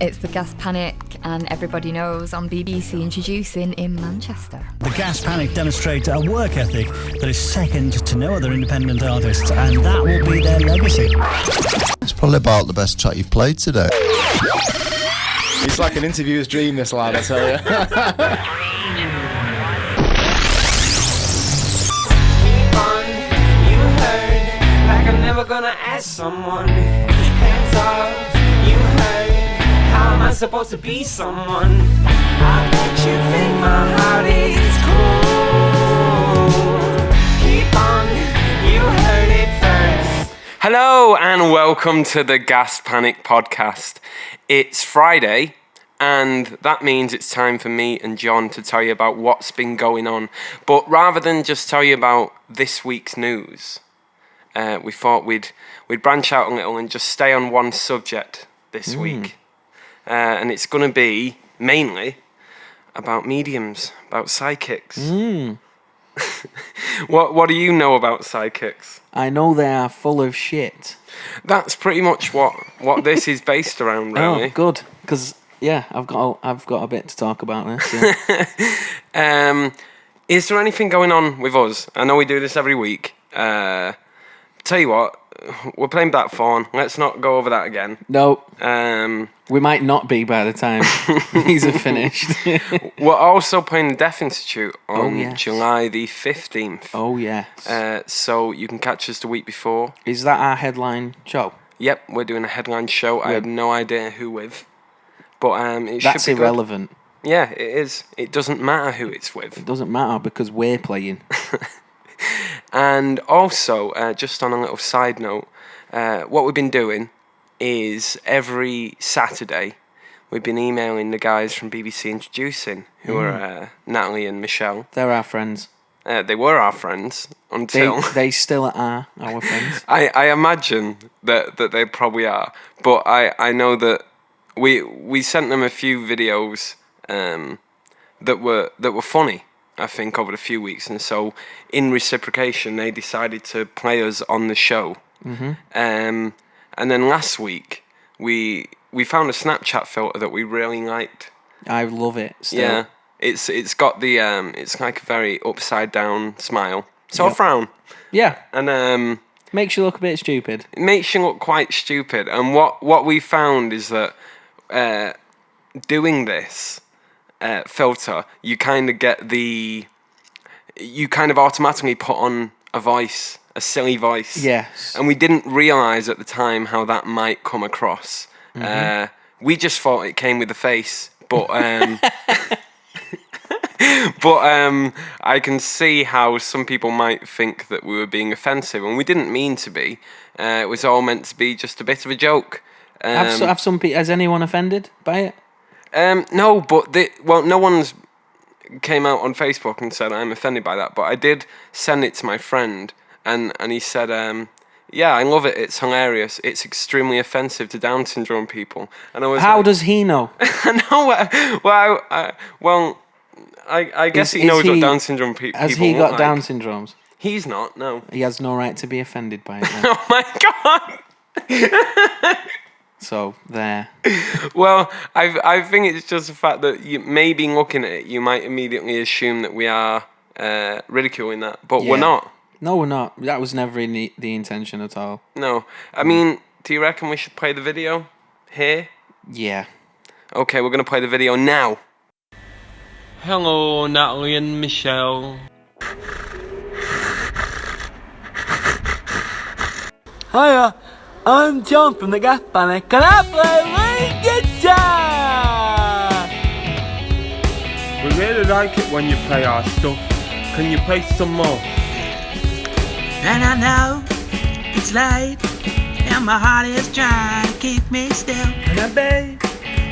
It's the Gas Panic, and everybody knows on BBC introducing in Manchester. The Gas Panic demonstrate a work ethic that is second to no other independent artists, and that will be their legacy. It's probably about the best track you've played today. It's like an interviewer's dream, this lad, I tell you. You heard, like I'm never gonna ask someone. Hands up, you heard, how am I supposed to be someone? I bet you think my heart is cool. Keep on, you heard it first. Hello and welcome to the Gas Panic podcast. It's Friday, and that means it's time for me and John to tell you about what's been going on. But rather than just tell you about this week's news, we thought we'd branch out a little and just stay on one subject this week. And it's going to be mainly about mediums, about psychics. What do you know about psychics? I know they are full of shit. That's pretty much what this is based around, really. Oh, good. Because, yeah, I've got a bit to talk about this. Yeah. Is there anything going on with us? I know we do this every week. Tell you what, we're playing Black Fawn. Let's not go over that again. No. We might not be by the time these are finished. We're also playing the Deaf Institute on yes. July the 15th. Oh, yes. So you can catch us the week before. Is that our headline show? Yep, we're doing a headline show. I have no idea who with. But That's should be irrelevant. Good. Yeah, it is. It doesn't matter who it's with. It doesn't matter because we're playing. And also, just on a little side note, what we've been doing is every Saturday we've been emailing the guys from BBC Introducing, who are Natalie and Michelle. They're our friends. They were our friends until... They still are our friends. I imagine that they probably are, but I know that we sent them a few videos that were funny, I think, over the few weeks, and so in reciprocation they decided to play us on the show. And then last week we found a Snapchat filter that we really liked. I love it still. Yeah, it's got the it's like a very upside down smile, so a frown. Yeah, and makes you look a bit stupid. It makes you look quite stupid. And what we found is that doing this filter, you kind of automatically put on a voice, a silly voice. Yes. And we didn't realise at the time how that might come across. We just thought it came with the face, but I can see how some people might think that we were being offensive, and we didn't mean to be. It was all meant to be just a bit of a joke. Has anyone offended by it? No, but no one's came out on Facebook and said I'm offended by that, but I did send it to my friend, and he said, yeah, I love it, it's hilarious, it's extremely offensive to Down syndrome people. And I was How does he know? I guess he knows what Down syndrome people Has he got like. Down syndromes? He's not, no. He has no right to be offended by it. Oh my God! So, there. Well, I think it's just the fact that you maybe looking at it, you might immediately assume that we are ridiculing that, but we're not. No, we're not. That was never the intention at all. No. I mean, do you reckon we should play the video here? Yeah. Okay, we're going to play the video now. Hello, Natalie and Michelle. Hiya, I'm John from the Gas Panic. Can I play lead guitar? We really like it when you play our stuff. Can you play some more? And I know it's late, and my heart is trying to keep me still. And I bet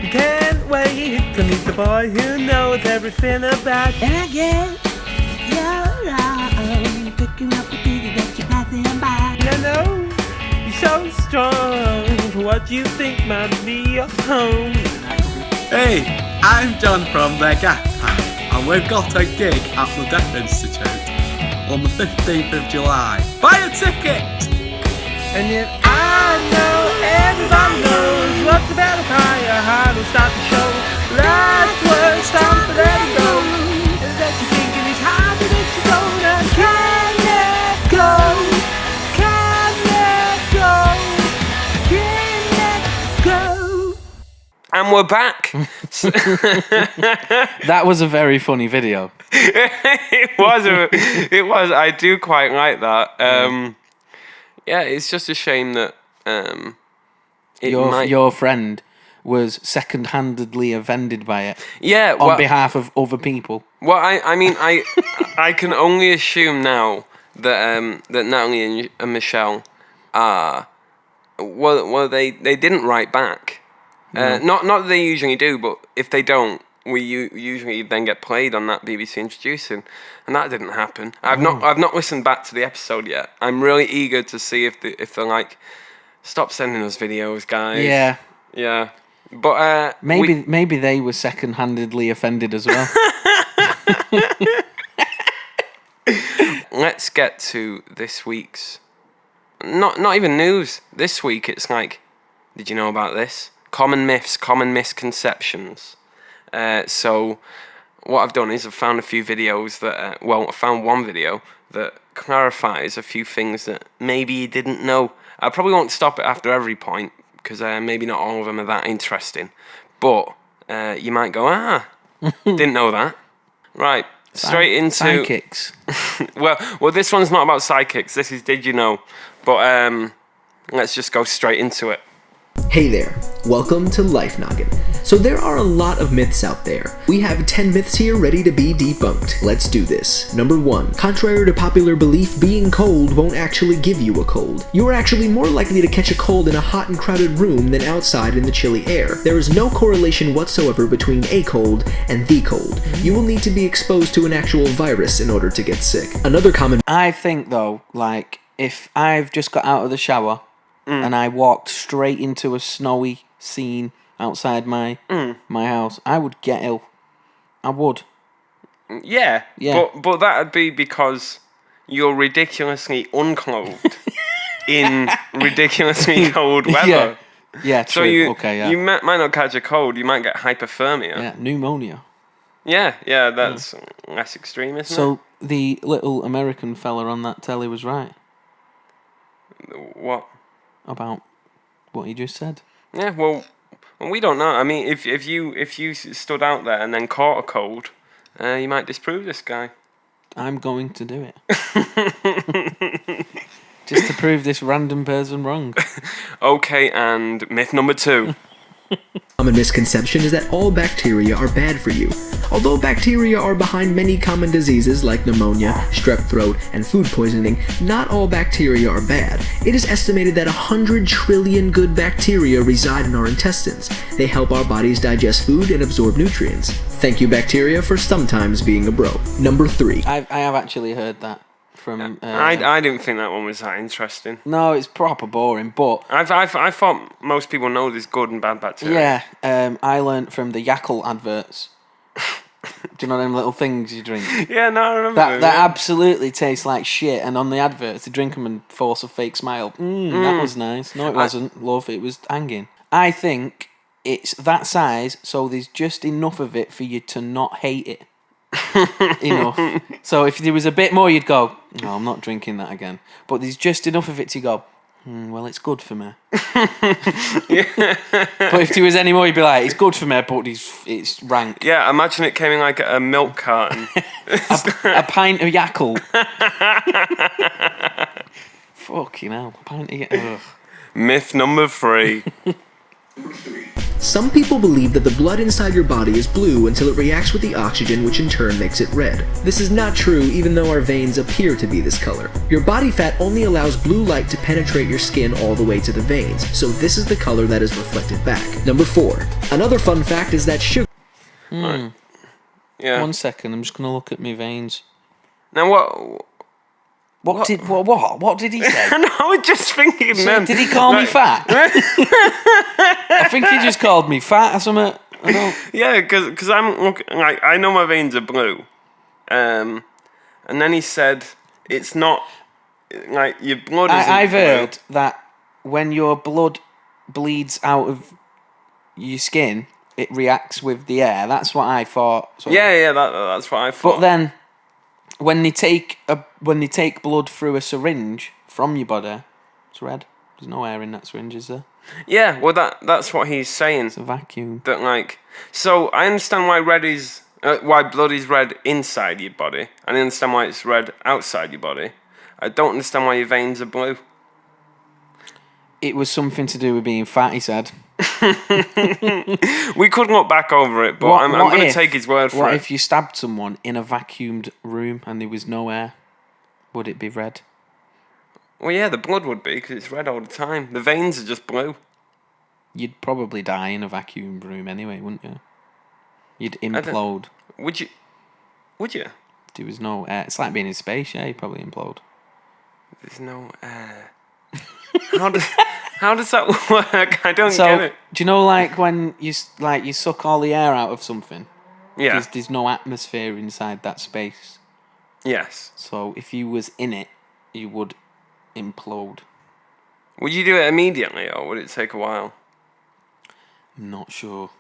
you can't wait to meet the boy who knows everything about. And I guess you're wrong, picking up the pieces that you're passing by. And I know you're so strong for what you think might be your home. Hey, I'm John from the Gas Panic, and we've got a gig at the Deaf Institute on the 15th of July. Buy a ticket! And yet I know everybody knows what's about a higher heart And we're back. That was a very funny video. It was. I do quite like that. Yeah, it's just a shame that Your friend was second-handedly offended by it. Yeah, on behalf of other people. Well, I mean, I can only assume now that that Natalie and Michelle are. Well, they didn't write back. Not that they usually do, but if they don't, we usually then get played on that BBC Introducing, and that didn't happen. I've not listened back to the episode yet. I'm really eager to see if they're like, stop sending us videos, guys. Yeah. But maybe they were second-handedly offended as well. Let's get to this week's. Not even news. This week it's like, did you know about this? Common myths, common misconceptions. So what I've done is I've found a few videos that, I found one video that clarifies a few things that maybe you didn't know. I probably won't stop it after every point, because maybe not all of them are that interesting. But you might go, didn't know that. Right, straight into... Psychics. well, this one's not about psychics. This is Did You Know? But let's just go straight into it. Hey there, welcome to Life Noggin. So there are a lot of myths out there. We have 10 myths here ready to be debunked. Let's do this. Number 1. Contrary to popular belief, being cold won't actually give you a cold. You are actually more likely to catch a cold in a hot and crowded room than outside in the chilly air. There is no correlation whatsoever between a cold and the cold. You will need to be exposed to an actual virus in order to get sick. Another common... I think though, like, if I've just got out of the shower and I walked straight into a snowy scene outside my house, I would get ill. I would. Yeah. But that'd be because you're ridiculously unclothed in ridiculously cold weather. Yeah, true. So you might not catch a cold, you might get hypothermia. Yeah, pneumonia. Yeah, that's less extreme, isn't it? So the little American fella on that telly was right. What? About what he just said. Yeah, well, we don't know. I mean, if you stood out there and then caught a cold, you might disprove this guy. I'm going to do it. Just to prove this random person wrong. Okay, and myth number 2. Common misconception is that all bacteria are bad for you. Although bacteria are behind many common diseases like pneumonia, strep throat, and food poisoning, not all bacteria are bad. It is estimated that 100 trillion good bacteria reside in our intestines. They help our bodies digest food and absorb nutrients. Thank you, bacteria, for sometimes being a bro. Number 3. I have actually heard that from... I didn't think that one was that interesting. No, it's proper boring, but... I thought most people know there's good and bad bacteria. Yeah, I learnt from the Yakult adverts. Do you know them little things you drink? Yeah, no, I remember that absolutely tastes like shit, and on the adverts they drink them and force a fake smile. That was nice. No, it wasn't, love. It was hanging. I think it's that size, so there's just enough of it for you to not hate it. Enough. So if there was a bit more, you'd go, no, I'm not drinking that again. But there's just enough of it to go, well, it's good for me. But if there was any more, you'd be like, it's good for me, but it's rank. Yeah, imagine it came in like a milk carton. a pint of Yakult. Fucking hell, a pint of Yakult. Myth number 3. Some people believe that the blood inside your body is blue until it reacts with the oxygen, which in turn makes it red. This is not true, even though our veins appear to be this color. Your body fat only allows blue light to penetrate your skin all the way to the veins, so this is the color that is reflected back. Number 4. Another fun fact is that sugar... Right. Yeah. 1 second, I'm just going to look at my veins. Now what? What did he say? No, I was just thinking. So, did he call me fat? I think he just called me fat or something. Yeah, because I'm looking, like, I know my veins are blue, and then he said it's not like your blood. I've heard that when your blood bleeds out of your skin, it reacts with the air. That's what I thought. Yeah, that's what I thought. But then, when they take blood through a syringe from your body, it's red. There's no air in that syringe, is there? Yeah, well, that's what he's saying. It's a vacuum. That, like, so I understand why why blood is red inside your body. I understand why it's red outside your body. I don't understand why your veins are blue. It was something to do with being fat, he said. We could look back over it, but I'm going to take his word for it. What if you stabbed someone in a vacuumed room and there was no air? Would it be red? Well, yeah, the blood would be, because it's red all the time. The veins are just blue. You'd probably die in a vacuumed room anyway, wouldn't you? You'd implode. Would you? There was no air. It's like being in space, yeah, you'd probably implode. There's no air. How does that work? I don't get it. Do you know, like, when you suck all the air out of something? Yeah. There's no atmosphere inside that space. Yes. So if you was in it, you would implode. Would you do it immediately, or would it take a while? I'm not sure.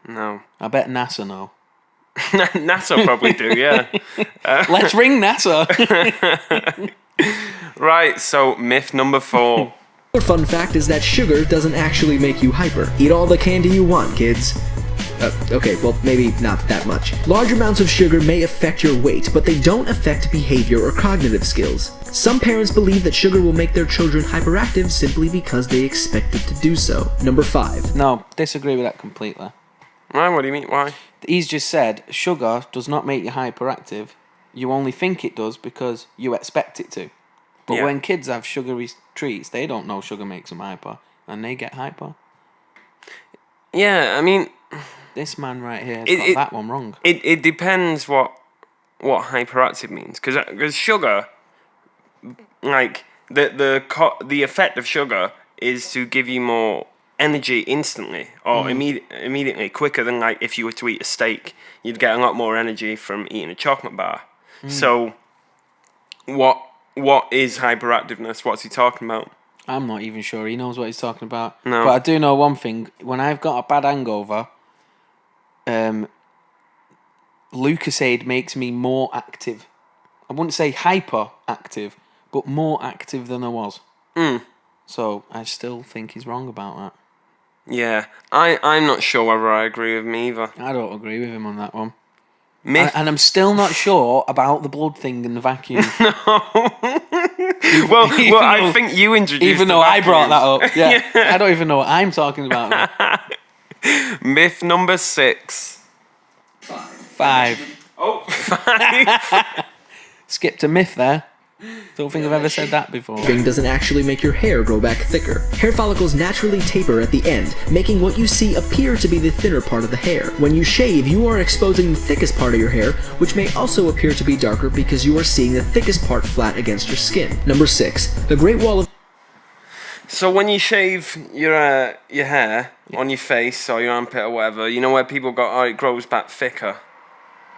No. I bet NASA know. NASA probably do, yeah. Let's ring NASA. Right, so myth number 4. Another fun fact is that sugar doesn't actually make you hyper. Eat all the candy you want, kids. Okay, well, maybe not that much. Large amounts of sugar may affect your weight, but they don't affect behavior or cognitive skills. Some parents believe that sugar will make their children hyperactive simply because they expect it to do so. Number 5. No, disagree with that completely. Why? What do you mean? Why? He's just said sugar does not make you hyperactive. You only think it does because you expect it to. But when kids have sugary treats, they don't know sugar makes them hyper, and they get hyper. Yeah, I mean, this man right here has got that one wrong. It depends what hyperactive means, because sugar, like the effect of sugar is to give you more energy instantly or immediately, quicker than, like, if you were to eat a steak, you'd get a lot more energy from eating a chocolate bar. So what is hyperactiveness? What's he talking about? I'm not even sure he knows what he's talking about. No. But I do know one thing. When I've got a bad hangover, Lucasade makes me more active. I wouldn't say hyperactive, but more active than I was. So I still think he's wrong about that. Yeah, I'm not sure whether I agree with him either. I don't agree with him on that one. Myth. And I'm still not sure about the blood thing in the vacuum. Well, I think you introduced. Even though I brought that up, yeah. I don't even know what I'm talking about. Myth number 6. 5. Oh, 5. Skipped a myth there. Don't think I've ever said that before. Shaving doesn't actually make your hair grow back thicker. Hair follicles naturally taper at the end, making what you see appear to be the thinner part of the hair. When you shave, you are exposing the thickest part of your hair, which may also appear to be darker because you are seeing the thickest part flat against your skin. Number 6. The Great Wall of... So when you shave your hair on your face or your armpit or whatever, you know where people go, it grows back thicker?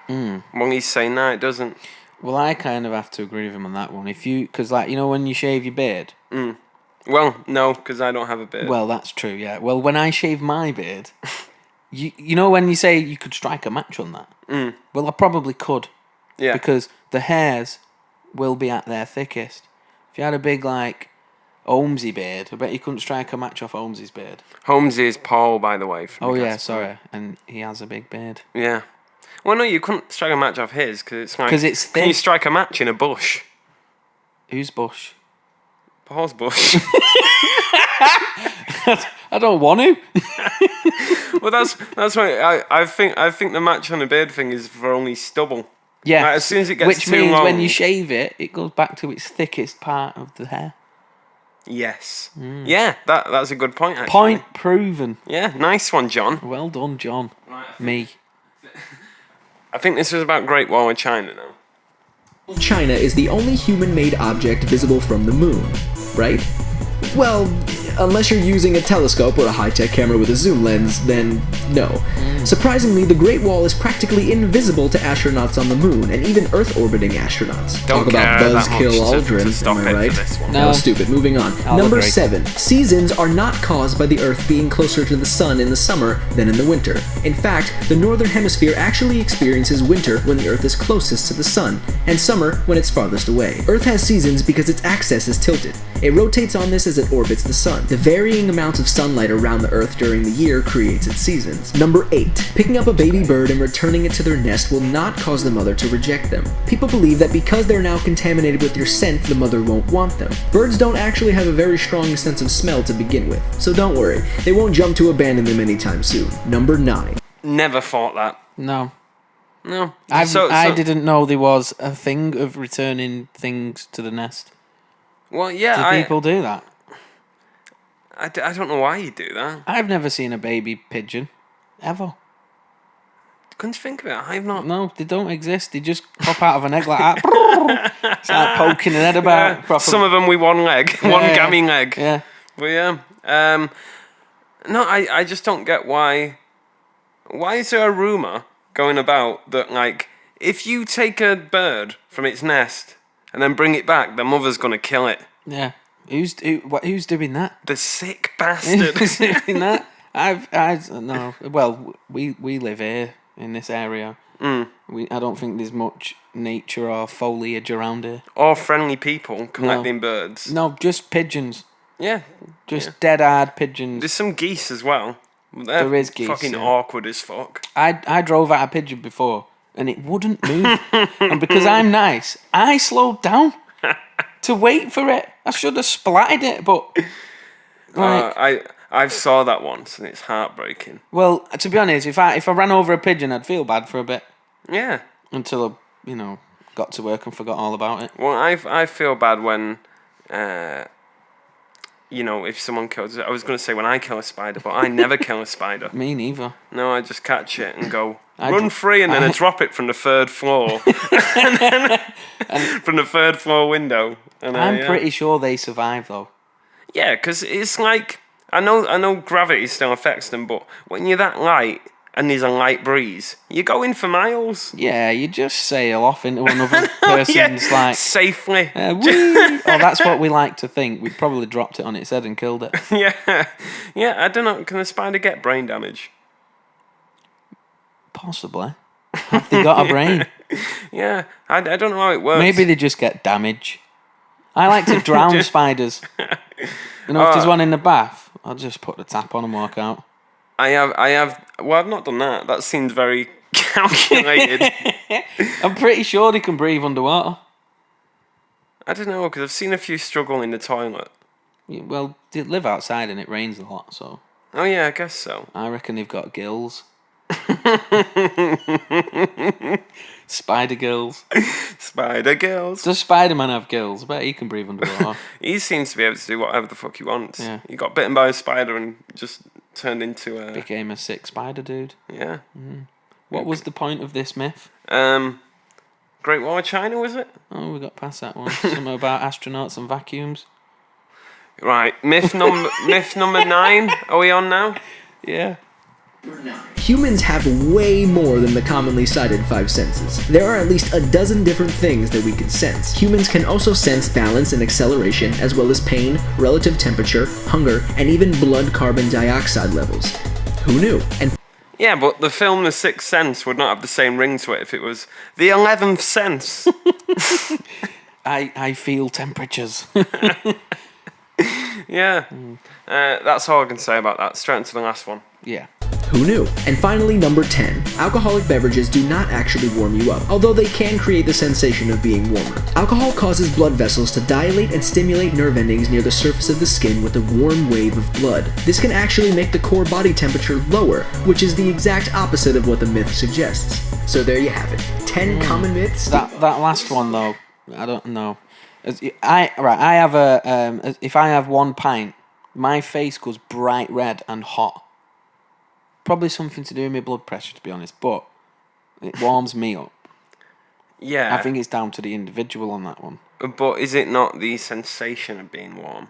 Well, he's saying no, it doesn't. Well, I kind of have to agree with him on that one. Because, like, you know when you shave your beard? Well, no, because I don't have a beard. Well, that's true, yeah. Well, when I shave my beard, you know when you say you could strike a match on that? Well, I probably could. Yeah. Because the hairs will be at their thickest. If you had a big, like, Holmesy beard, I bet you couldn't strike a match off Holmesy's beard. Holmesy is Paul, by the way. Oh, yeah, sorry. And he has a big beard. Yeah. Well, no, you couldn't strike a match off his, because it's like... Because it's thin. Can you strike a match in a bush? Whose bush? Paul's bush. I don't want to. Well, that's why I think the match on a beard thing is for only stubble. Yeah. Like, as soon as it gets Which too means long, when you shave it, it goes back to its thickest part of the hair. Yes. Yeah, that's a good point, actually. Point proven. Yeah, nice one, John. Well done, John. Me. I think this was about Great Wall of China now. China is the only human-made object visible from the moon, right? Well, unless you're using a telescope or a high-tech camera with a zoom lens, then no. Surprisingly, the Great Wall is practically invisible to astronauts on the moon, and even Earth-orbiting astronauts. Don't Talk about care that buzzkill much to Aldrin, stop am I it right? for this one. No. No, stupid. Moving on. I'll Number agree. 7. Seasons are not caused by the Earth being closer to the sun in the summer than in the winter. In fact, the northern hemisphere actually experiences winter when the Earth is closest to the sun, and summer when it's farthest away. Earth has seasons because its axis is tilted. It rotates on this as it orbits the sun. The varying amount of sunlight around the Earth during the year creates its seasons. Number 8. Picking up a baby bird and returning it to their nest will not cause the mother to reject them. People believe that because they're now contaminated with your scent, the mother won't want them. Birds don't actually have a very strong sense of smell to begin with, so don't worry, they won't jump to abandon them anytime soon. Number 9. Never thought that. No. No. I didn't know there was a thing of returning things to the nest. Well, yeah. Do people do that? I don't know why you do that. I've never seen a baby pigeon. Ever. Couldn't you think of it? I've not. No, they don't exist. They just pop out of an egg like that. It's like poking an head about. Proper. Some of them with one leg. One gammy leg. Yeah. But yeah. No, I just don't get why. Why is there a rumour going about that, like, if you take a bird from its nest and then bring it back, the mother's going to kill it? Yeah. Who's doing that? The sick bastard. Who's doing that? No. Well, we live here in this area. I don't think there's much nature or foliage around here. Or friendly people collecting birds. No, just pigeons. Yeah. Just dead-eyed pigeons. There's some geese as well. There is geese. Fucking awkward as fuck. I drove at a pigeon before and it wouldn't move. And because I'm nice, I slowed down to wait for it. I should have splatted it, but I saw that once and it's heartbreaking. Well, to be honest, if I ran over a pigeon, I'd feel bad for a bit. Yeah. Until I, got to work and forgot all about it. Well, I feel bad when, if someone kills it. I was going to say when I kill a spider, but I never kill a spider. Me neither. No, I just catch it and go, run free, and then I drop it from the 3rd floor. From the 3rd floor window. And I'm pretty sure they survive, though. Yeah, because it's like, I know gravity still affects them, but when you're that light and there's a light breeze, you're going for miles. Yeah, you just sail off into another person's safely. Oh, that's what we like to think. We probably dropped it on its head and killed it. Yeah. I don't know. Can a spider get brain damage? Possibly. Have they got a brain? Yeah, I don't know how it works. Maybe they just get damage. I like to drown spiders. If there's one in the bath, I'll just put the tap on and walk out. Well, I've not done that. That seems very calculated. I'm pretty sure they can breathe underwater. I don't know, because I've seen a few struggle in the toilet. Yeah, well, they live outside and it rains a lot, so... Oh yeah, I guess so. I reckon they've got gills. Spider gills. Spider gills. Does Spider-Man have gills? I bet he can breathe underwater. He seems to be able to do whatever the fuck he wants. Yeah. He got bitten by a spider and just turned into a... Became a sick spider dude. Yeah. What was the point of this myth? Great Wall of China, was it? Oh, we got past that one. Something about astronauts and vacuums. Right, myth number 9. Are we on now? Yeah. Humans have way more than the commonly cited 5 senses. There are at least a dozen different things that we can sense. Humans can also sense balance and acceleration, as well as pain, relative temperature, hunger, and even blood carbon dioxide levels. Who knew? And yeah, but the film The Sixth Sense would not have the same ring to it if it was The 11th Sense. I feel temperatures. Yeah. That's all I can say about that. Straight into the last one. Yeah. Who knew? And finally, number 10. Alcoholic beverages do not actually warm you up, although they can create the sensation of being warmer. Alcohol causes blood vessels to dilate and stimulate nerve endings near the surface of the skin with a warm wave of blood. This can actually make the core body temperature lower, which is the exact opposite of what the myth suggests. So there you have it. 10 common myths. That last one though, I don't know. I have if I have 1 pint, my face goes bright red and hot. Probably something to do with my blood pressure, to be honest, but it warms me up. Yeah. I think it's down to the individual on that one. But is it not the sensation of being warm?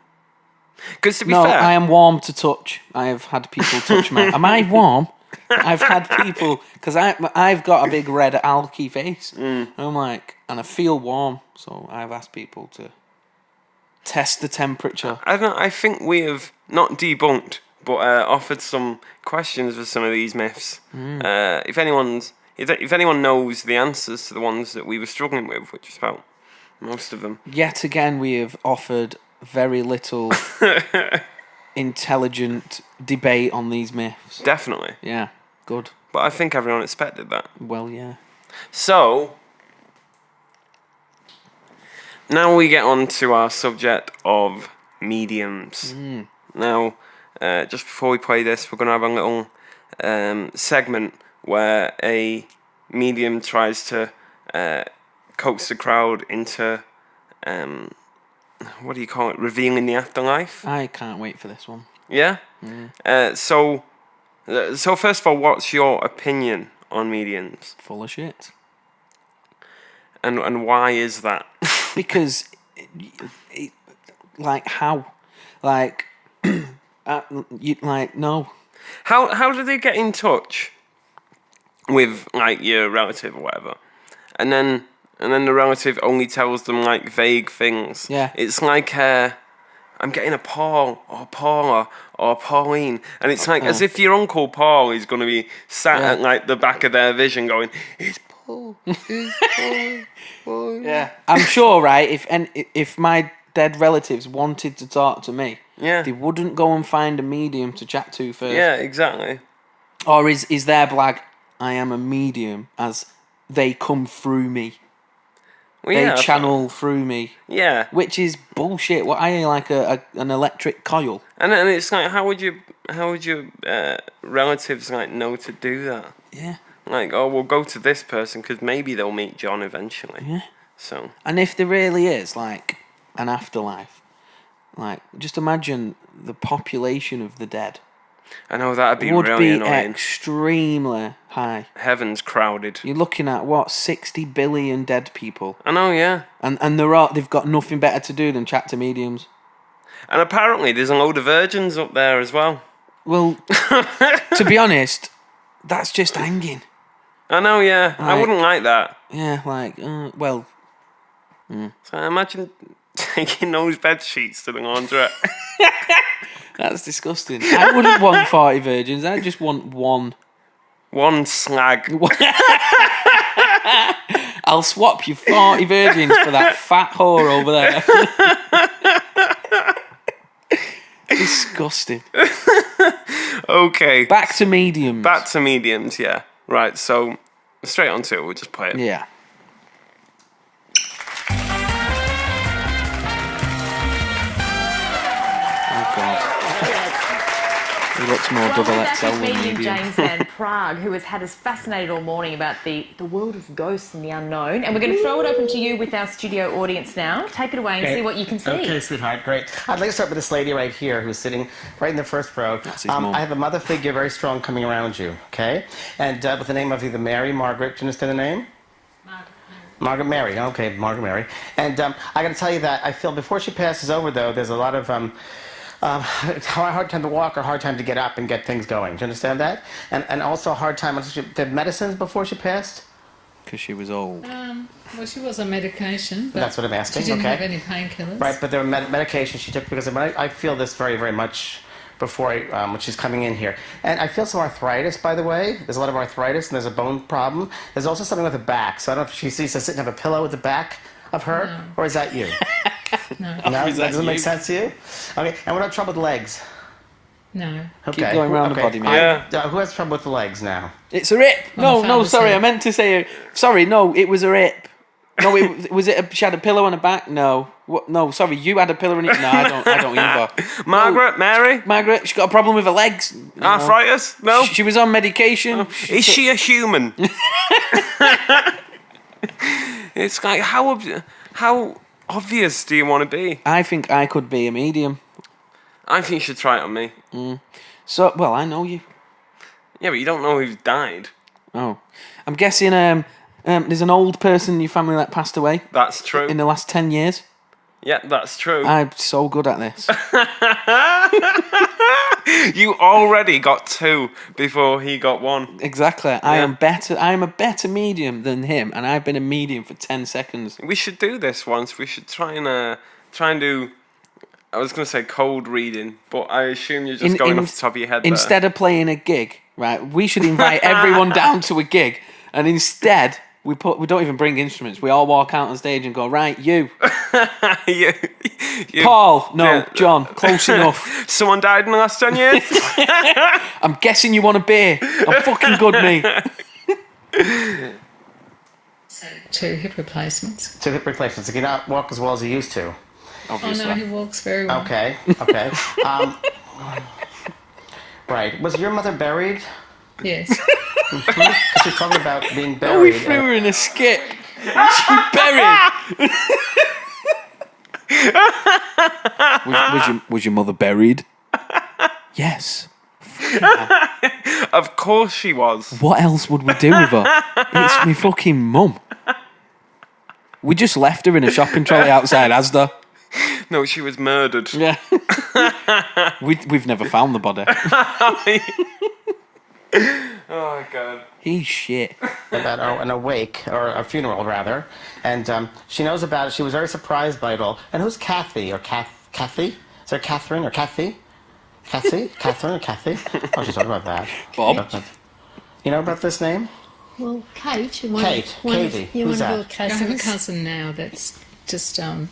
Because to be fair... No, fair... I am warm to touch. I have had people touch me. Am I warm? I've had people... Because I've got a big red alky face. And I'm like... And I feel warm. So I've asked people to test the temperature. I don't know, I think we have not debunked, but offered some questions for some of these myths. If anyone knows the answers to the ones that we were struggling with, which is about most of them. Yet again, we have offered very little intelligent debate on these myths. Definitely. Yeah, good. But I think everyone expected that. Well, yeah. So, now we get on to our subject of mediums. Now, just before we play this, we're going to have a little segment where a medium tries to coax the crowd into, what do you call it, revealing the afterlife? I can't wait for this one. Yeah? So first of all, what's your opinion on mediums? Full of shit. And why is that? Because, like, how? Like, no. How do they get in touch with, like, your relative or whatever? And then the relative only tells them, like, vague things. Yeah. It's like, I'm getting a Paul or Paula or Pauline. And it's like as if your Uncle Paul is going to be sat at, like, the back of their vision going, it's Paul, it's Paul. Yeah. I'm sure, right, if my dead relatives wanted to talk to me, they wouldn't go and find a medium to chat to first. Yeah, exactly. Or is their blag, I am a medium, as they come through me. Well, They channel through me. Yeah. Which is bullshit. What, are you like an electric coil? And it's like, how would your relatives, like, know to do that? Yeah. Like, oh, we'll go to this person because maybe they'll meet John eventually. Yeah. So. And if there really is, like, an afterlife, like, just imagine the population of the dead. I know that'd be would really be annoying. Extremely high. Heaven's crowded. You're looking at, what, 60 billion dead people. I know, yeah. And they've got nothing better to do than chat to mediums. And apparently there's a load of virgins up there as well. Well, to be honest, that's just hanging. I know, yeah. I Like- wouldn't like that. Yeah, like, well... So imagine taking those bed sheets to the laundrette. That's disgusting. I wouldn't want 40 virgins. I just want one. One slag. I'll swap you 40 virgins for that fat whore over there. Disgusting. Okay. Back to mediums. Back to mediums, yeah. Right, so straight on to it. We'll just play it. Yeah. Oh, God. He looks more double XL than medium medium. James Van Prague, who has had us fascinated all morning about the world of ghosts and the unknown. And we're going to throw it open to you with our studio audience now. Take it away and see what you can see. Okay, sweetheart, great. I'd like to start with this lady right here who's sitting right in the first row. That's his mum. I have a mother figure very strong coming around you, okay? And with the name of either Mary, Margaret, do you understand the name? Margaret Mary, okay, Margaret Mary. And I got to tell you that I feel before she passes over, though, there's a lot of hard time to walk or hard time to get up and get things going. Do you understand that? And also a hard time. Did medicines before she passed? Because she was old. Well, she was on medication. But That's what I'm asking. She didn't okay. have any painkillers. Right, but there were medications she took because I feel this very, very much before when she's coming in here. And I feel some arthritis, by the way. There's a lot of arthritis and there's a bone problem. There's also something with the back. So I don't know if she sees us sitting have a pillow at the back of her, or is that you? No. No, that doesn't make sense to you? Okay, and what about trouble with legs? No. Okay. Keep going around the body, mate. Yeah. Who has trouble with the legs now? It's a rip. No, sorry, I meant to say... Sorry, no, it was a rip. No, she had a pillow on her back? No. What? No, sorry, you had a pillow on your... No, I don't either. Margaret, Mary? Margaret, she got a problem with her legs. Arthritis? No. She was on medication. Is she a human? It's like, how obvious do you want to be? I think I could be a medium. I think you should try it on me. So, well, I know you. Yeah, but you don't know who's died. Oh. I'm guessing there's an old person in your family that passed away. That's true. In the last 10 years. Yeah, that's true. I'm so good at this. You already got 2 before he got 1. Exactly. I am a better medium than him, and I've been a medium for 10 seconds. We should do this once. We should try and do. I was going to say cold reading, but I assume you're just going off the top of your head. Instead of playing a gig, right? We should invite everyone down to a gig, and instead We don't even bring instruments. We all walk out on stage and go, right, you. you Paul, no, yeah. John, close enough. Someone died in the last 10 years? I'm guessing you want a beer. I'm fucking good, mate. 2 hip replacements. 2 hip replacements. He cannot walk as well as he used to. Obviously. Oh no, he walks very well. Okay. Right. Was your mother buried? Yes. Because she's talking about being buried. Oh, we threw her in a skit. She buried. was your mother buried? Yes. Of course she was. What else would we do with her? It's me fucking mum. We just left her in a shopping trolley outside Asda. No, she was murdered. Yeah. We've never found the body. Oh, God. He's shit. About an wake, or a funeral, rather. And she knows about it. She was very surprised by it all. And who's Kathy, or Kathy? Is there Catherine, or Kathy? Kathy? Catherine, or Kathy? Oh, she's talking about that. Bob? You know about this name? Well, Kate. Katie. Who's that? I have a cousin now that's just passing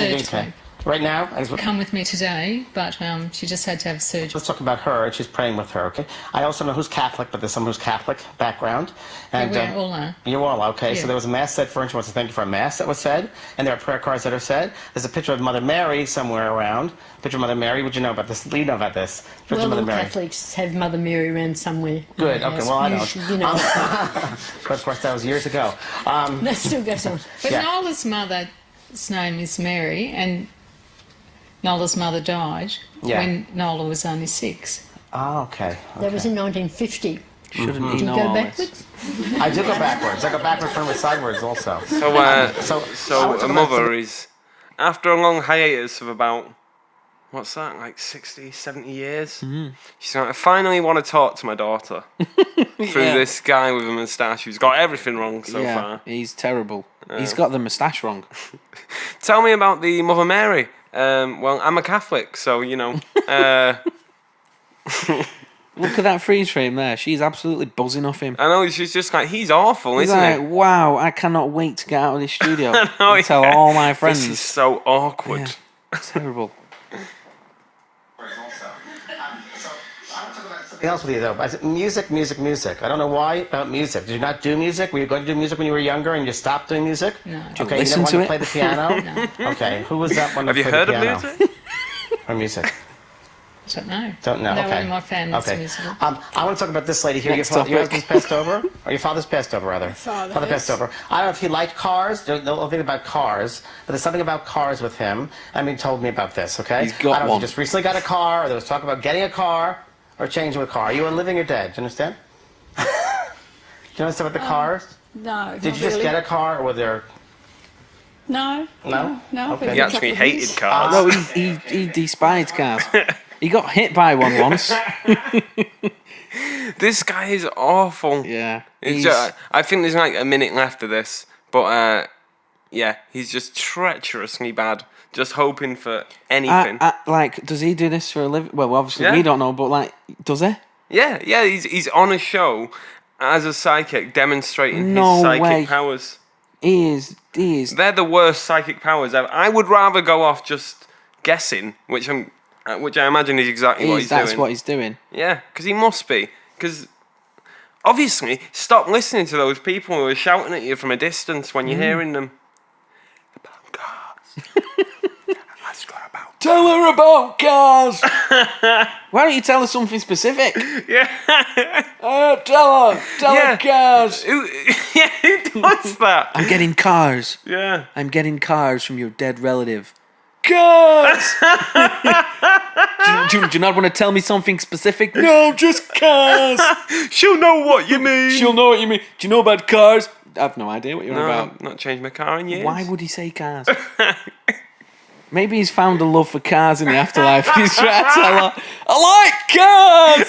had against surgery. me. Right now? Come with me today, but she just had to have surgery. Let's talk about her, and she's praying with her, okay? I also know who's Catholic, but there's someone who's Catholic background. And we all are. You all are, okay. Yeah. So there was a mass said for her, and she wants to thank you for a mass that was said, and there are prayer cards that are said. There's a picture of Mother Mary somewhere around. Picture of Mother Mary. Would you know about this? You know about this. Picture Well, of Mother all Mary. Catholics have Mother Mary around somewhere. Good, okay, well I don't. Usually, you know. But of course that was years ago. That still goes on. But Yeah. Nola's mother's name is Mary, and Nola's mother died when Nola was only 6. Oh, okay. That was in 1950. Shouldn't Did he you know go all this? backwards? I do go backwards. I go backwards, forward, sideways also. So a mother is, after a long hiatus of about, what's that, like 60, 70 years? She's like, I finally want to talk to my daughter through this guy with a moustache who's got everything wrong so far. He's terrible. He's got the moustache wrong. Tell me about the Mother Mary. Well, I'm a Catholic, so, you know. Look at that freeze frame there. She's absolutely buzzing off him. I know, she's just like, he's awful, He's isn't like, he? wow, I cannot wait to get out of this studio I know, and tell all my friends. This is so awkward. Yeah, it's terrible. Something else with you though. I said, music. I don't know why about music. Did you not do music? Were you going to do music when you were younger and you stopped doing music? No. Okay, listen you to never it? wanted to play the piano? No. Okay, who was that one? Have you heard of music? Or music? I don't know. Don't know. No Okay. one in my family's Okay. musical. I want to talk about this lady here. Next your topic. husband's passed over, or your father's passed over, rather. Father passed has. over. I don't know if he liked cars. Don't know anything about cars, but there's something about cars with him. I mean, told me about this. Okay. He's got I don't know one. if he just recently got a car, or there was talk about getting a car, or changing a car. Are you living or dead? Do you understand? Do you understand about the cars? No. Did you just get a car, or were there? No. No. Okay. He actually hated cars. No, he despised cars. He got hit by one once. This guy is awful. Yeah. It's I think there's like a minute left of this, but yeah, he's just treacherously bad. Just hoping for anything. Like, does he do this for a living? Well, obviously Yeah. we don't know, but like, does he? Yeah, he's on a show as a psychic demonstrating No his psychic way. powers. He is. They're the worst psychic powers ever. I would rather go off just guessing, which I imagine is exactly what he's doing. That's what he's doing. Yeah, because he must be. Because obviously, stop listening to those people who are shouting at you from a distance when you're hearing them. Tell her about cars. Why don't you tell her something specific? Yeah. Tell her cars. Who does that? I'm getting cars. Yeah. I'm getting cars from your dead relative. Cars. do you not want to tell me something specific? No, just cars. She'll know what you mean. She'll know what you mean. Do you know about cars? I have no idea what you're No, about. I've not changed my car in years. Why would he say cars? Maybe he's found a love for cars in the afterlife. He's trying to tell her, I like cars!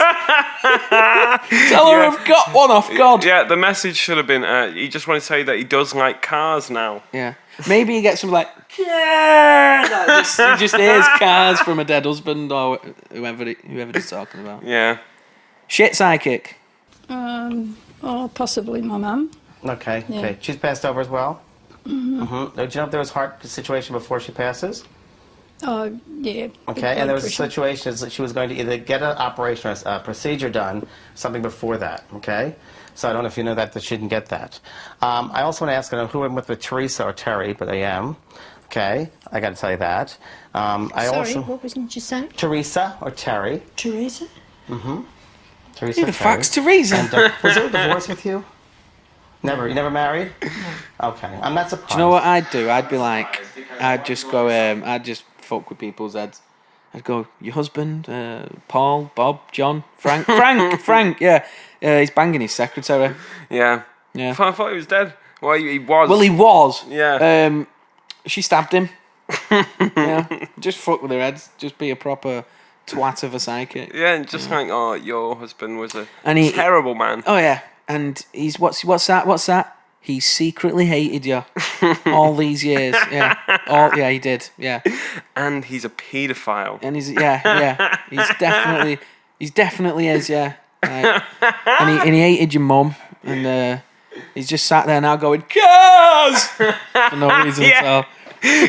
Tell her I've got one off God. Yeah, the message should have been, he just wanted to say that he does like cars now. Yeah. Maybe he gets some like, cars! He just hears cars from a dead husband or whoever he's talking about. Yeah. Shit psychic. Possibly my mum. Okay, Yeah. okay. She's passed over as well? Mhm. Mm-hmm. Did you know if there was heart situation before she passes? Oh, yeah. Okay, and there was a Pressure. situation that she was going to either get an operation or a procedure done, something before that, okay? So I don't know if you know that she didn't get that. I also want to ask, I don't know who I'm with Teresa or Terry, but I am. Okay, I got to tell you that. I Sorry, also... what wasn't you saying? Teresa or Terry. Teresa? Mm-hmm. Teresa Who or the Terry. fuck's Teresa? And, was there a divorce with you? Never. You never married? Okay, I'm not surprised. Do you know what I'd do? I'd be like, I'd just go, I'd just fuck with people's heads. I'd go, your husband, Paul, Bob, John, Frank, Frank, yeah. He's banging his secretary. Yeah. Yeah. I thought he was dead. Well, he was. Well, he was. Yeah. She stabbed him. Yeah. Just fuck with their heads. Just be a proper twat of a psychic. Yeah, and just like, oh, your husband was a And he- terrible man. Oh yeah, and he's what's that? He secretly hated you all these years. Yeah, he did. Yeah, and he's a paedophile. And he's he's definitely is. Yeah, right. and he hated your mum, and he's just sat there now going cars for no reason at all.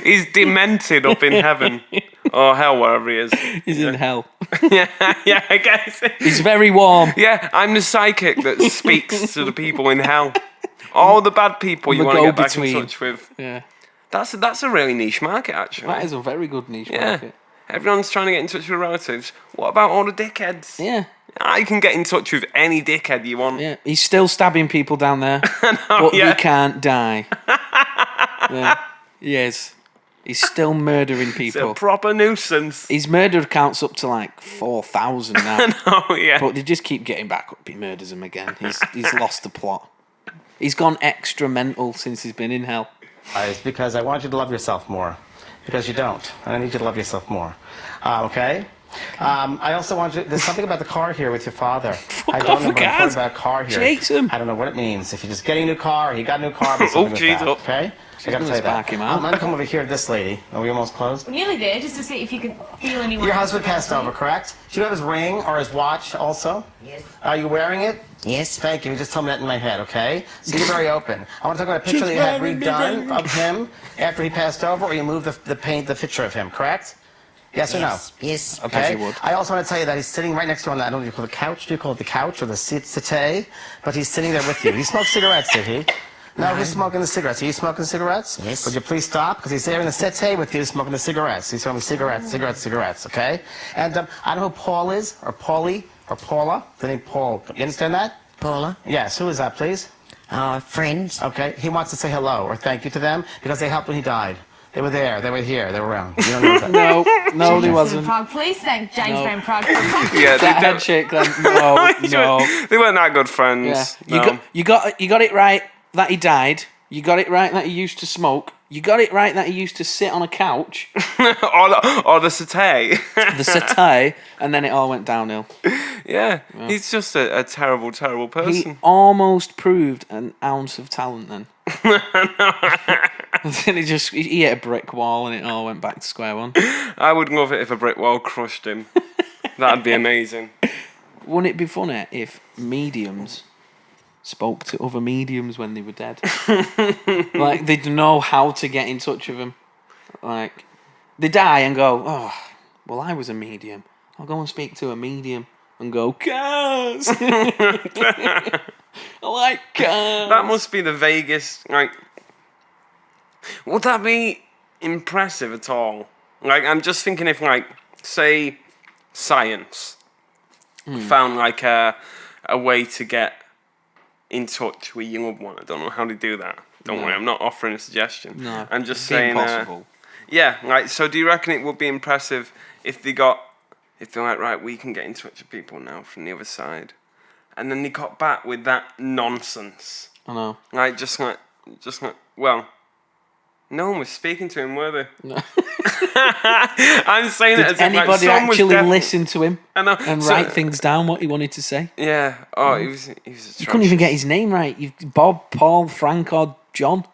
He's demented up in heaven. Or hell, wherever he is. He's in hell. yeah, I guess. He's very warm. Yeah, I'm the psychic that speaks to the people in hell. All the bad people I'm you the want to get back in go-between. touch with. Yeah. That's a really niche market, actually. That is a very good niche Yeah. market. Everyone's trying to get in touch with relatives. What about all the dickheads? Yeah. I can get in touch with any dickhead you want. Yeah, he's still stabbing people down there, but yeah. he can't die. Yeah, he is. He's still murdering It's people. a proper nuisance. His murder count's up to like 4,000 now. Oh yeah. But they just keep getting back up. He murders them again. He's lost the plot. He's gone extra mental since he's been in hell. It's because I want you to love yourself more. Because you don't. And I need you to love yourself more. Okay? I also want you... There's something about the car here with your father. I don't know what about a car here. Chase him. I don't know what it means. If you're just getting a new car, or he got a new car, but something with geez, that, oh. okay? I gotta gonna tell you spark that. him out. I'm gonna come over here to this lady. Are we almost closed? We're nearly there, just to see if you can feel anyone. Your husband passed over, correct? Do you have his ring or his watch also? Yes. Are you wearing it? Yes. Thank you. You just told me that in my head, okay? So you're very open. I want to talk about a picture that you had redone of him after he passed over, or you moved the picture of him, correct? Yes or no? Yes. Okay. As you would. I also want to tell you that he's sitting right next to you on that. I don't know if you call it the couch. Do you call it the couch or the settee? But he's sitting there with you. He smoked cigarettes, did he? No, he's smoking the cigarettes. Are you smoking cigarettes? Yes. Would you please stop? Because he's there in the settee with you smoking the cigarettes. He's smoking cigarettes, okay? And I don't know who Paul is, or Paulie, or Paula. The name Paul. You understand that? Paula. Yes. Who is that, please? Our friends. Okay. He wants to say hello or thank you to them because they helped when he died. They were there. They were here. They were around. You don't know that. No, he wasn't. Prague. Please thank James No. Van Prague. Yeah, That they, handshake, then. No. they weren't that good friends. Yeah. No. You got it right that he died. You got it right that he used to smoke. You got it right that he used to sit on a couch, or the settee. the settee, and then it all went downhill. Yeah, he's just a terrible, terrible person. He almost proved an ounce of talent then. Then he hit a brick wall and it all went back to square one. I would love it if a brick wall crushed him. That'd be amazing. Wouldn't it be funny if mediums spoke to other mediums when they were dead? Like, they'd know how to get in touch with them. Like, they die and go, oh, well, I was a medium. I'll go and speak to a medium and go, cars! I like cars! That must be the vaguest, like... Would that be impressive at all? Like, I'm just thinking if, like, say, science found, like, a way to get in touch with your loved one. I don't know how to do that. Don't worry, I'm not offering a suggestion. No, I'm just it'd be saying... impossible. Yeah, like, so do you reckon it would be impressive if they're like, right, we can get in touch with people now from the other side. And then they got back with that nonsense. I know. Like, just like, well, no one was speaking to him, were they? No. I'm saying it Did as if, like, anybody someone was actually definitely- listen to him I know. and So- write things down, what he wanted to say? Yeah. Oh, he was You couldn't even get his name right. Bob, Paul, Frank, or John.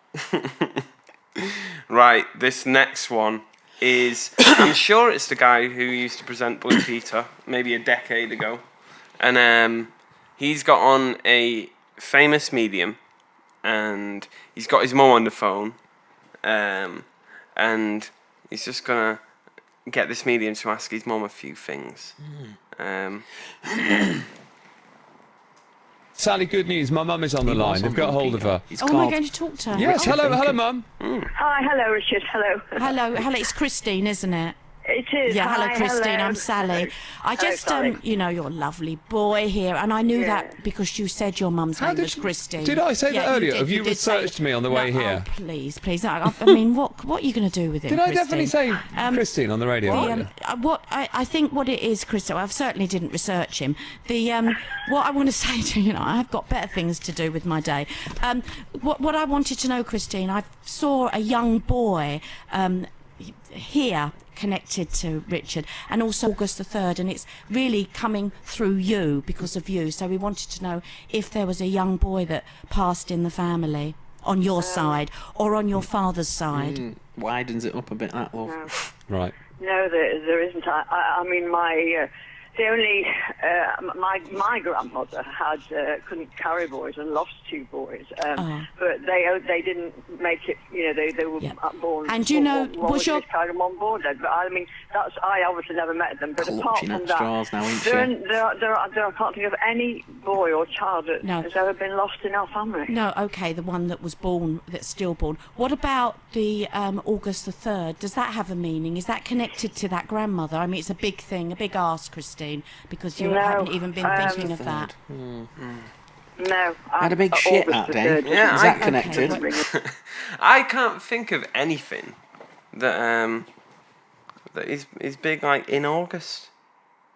Right, this next one is... I'm sure it's the guy who used to present Blue Peter maybe a decade ago. And he's got on a famous medium and he's got his mum on the phone, and he's just gonna get this medium to ask his mum a few things. Sally, good news. My mum is on the line. They've got hold of her. Am I going to talk to her? Yes, hello, Mum. Hi, hello, Richard. Hello. Hello. It's Christine, isn't it? It is. Yeah, hello, Christine. I'm Sally. I just, you're a lovely boy here, and I knew that because you said your mum's name was Christine. Did I say that earlier? Have you researched me on the way here? Oh, please. I mean, what are you going to do with it? Did I definitely say Christine on the radio? I think what it is, Christine. I certainly didn't research him. What I want to say to you, I've got better things to do with my day. What I wanted to know, Christine, I saw a young boy here connected to Richard, and also August the 3rd, and it's really coming through you, because of you. So we wanted to know if there was a young boy that passed in the family on your side or on your father's side. Widens it up a bit, that love. No. Right. No, there isn't. I mean, my grandmother couldn't carry boys and lost 2 boys, but they didn't make it. They were born. And was your kind of on board? But I mean, I obviously never met them. But apart from that, I can't think of any boy or child that has ever been lost in our family. No, okay, the one that was born, that's stillborn. What about the August the 3rd? Does that have a meaning? Is that connected to that grandmother? I mean, it's a big thing, a big ask, Christine, because you haven't even been thinking of that. No. I had a big shit that day. Yeah, is that connected? I can't think of anything that is big like in August.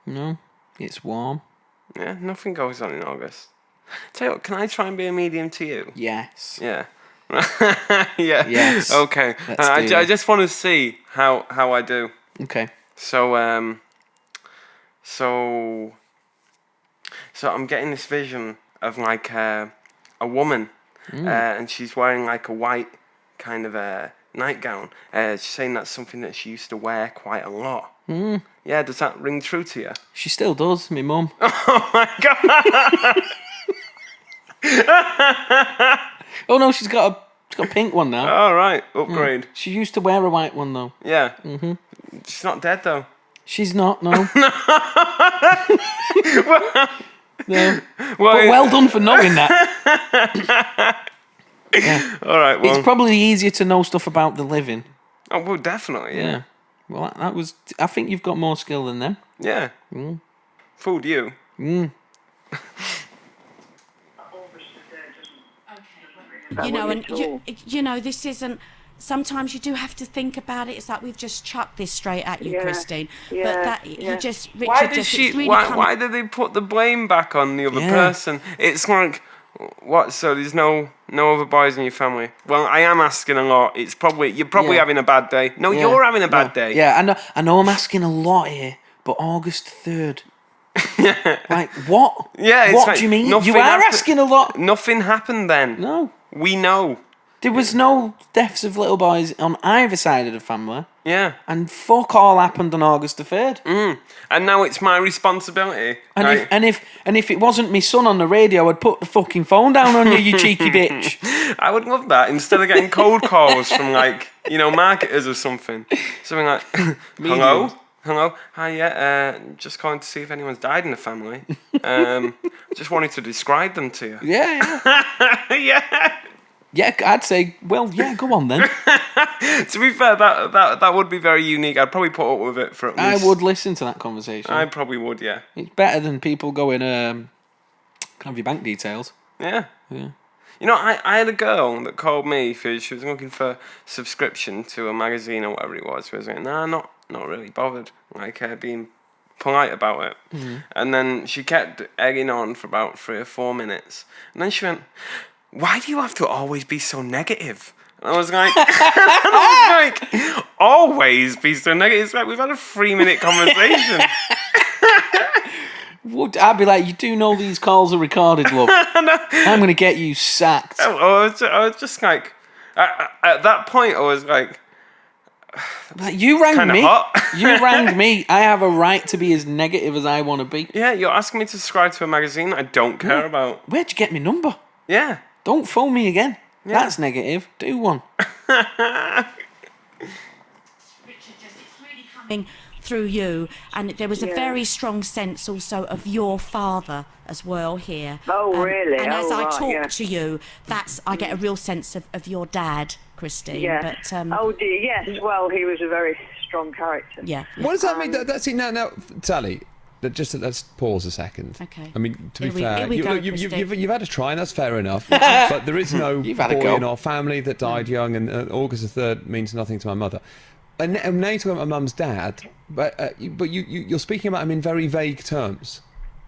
No, it's warm. Yeah, nothing goes on in August. Tell you what, can I try and be a medium to you? Yes. Yeah. Yeah. Yes. Okay. I just want to see how I do. Okay. So I'm getting this vision of like a woman, and she's wearing like a white kind of a nightgown. She's saying that's something that she used to wear quite a lot. Yeah, does that ring true to you? She still does, me mum. Oh my god! Oh no, she's got a pink one now. All right, upgrade. She used to wear a white one though. Yeah. She's not dead though. She's not, no. No. Well, but well done for knowing that. Yeah. All right. Well, it's probably easier to know stuff about the living. Oh well, definitely. Yeah. Well, that was. I think you've got more skill than them. Yeah. Fooled you. This isn't. Sometimes you do have to think about it. It's like we've just chucked this straight at you, Christine. But Richard. Why did they put the blame back on the other person? It's like, what? So there's no other boys in your family? Well, I am asking a lot. You're probably having a bad day. No, you're having a bad day. Yeah, I know. I'm asking a lot here, but August 3rd. Like what? Yeah. What do you mean? You are asking a lot. Nothing happened then. No. We know. There was no deaths of little boys on either side of the family. Yeah. And fuck all happened on August the 3rd. And now it's my responsibility. And if it wasn't my son on the radio, I'd put the fucking phone down on you, you cheeky bitch. I would love that. Instead of getting cold calls from marketers or something. Something like, hello, hi, just calling to see if anyone's died in the family. Just wanted to describe them to you. Yeah. Yeah. Yeah, I'd say, well, yeah, go on then. To be fair, that would be very unique. I'd probably put up with it for at least... I would listen to that conversation. I probably would, yeah. It's better than people going, can I have your bank details? Yeah. I had a girl that called me because she was looking for subscription to a magazine or whatever it was. She was like, nah, not really bothered. Being polite about it. And then she kept egging on for about 3 or 4 minutes. And then she went... Why do you have to always be so negative? And I was like, always be so negative. It's like we've had a 3-minute conversation. I'd be like, you do know these calls are recorded, love. I'm going to get you sacked. I was just like, at that point, I was like you rang me. Hot. You rang me. I have a right to be as negative as I want to be. Yeah, you're asking me to subscribe to a magazine I don't care about. Where'd you get my number? Yeah. Don't phone me again. Yeah. That's negative. Do one. Coming through you, and there was a very strong sense also of your father as well here. Oh, really? And as I talk yeah. to you, I get a real sense of your dad, Christine. Yeah. But, oh dear, yes. Well, he was a very strong character. Yeah. What does that mean? That's it. Now, Sally. Let's pause a second. Okay. I mean, to be Here fair, we go, you've had a try, and that's fair enough. But there is no You've had a boy go. in our family that died young, and August the 3rd means nothing to my mother. And now you're talking about my mum's dad, but you're speaking about him in very vague terms.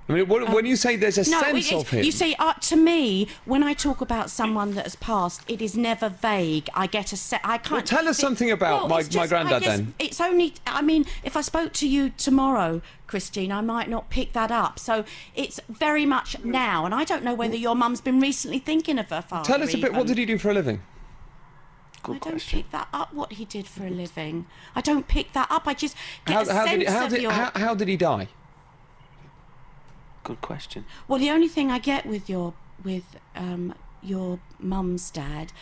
I mean, when you say there's a sense of him... You see, to me, when I talk about someone that has passed, it is never vague. I get I can't... Well, tell us something about my granddad, then. It's only... I mean, if I spoke to you tomorrow, Christine, I might not pick that up. So it's very much now, and I don't know whether your mum's been recently thinking of her father. Tell us a bit, what did he do for a living? I don't pick that up, what he did for a living. I don't pick that up. I just get how did he die? Good question. Well, the only thing I get with your mum's dad,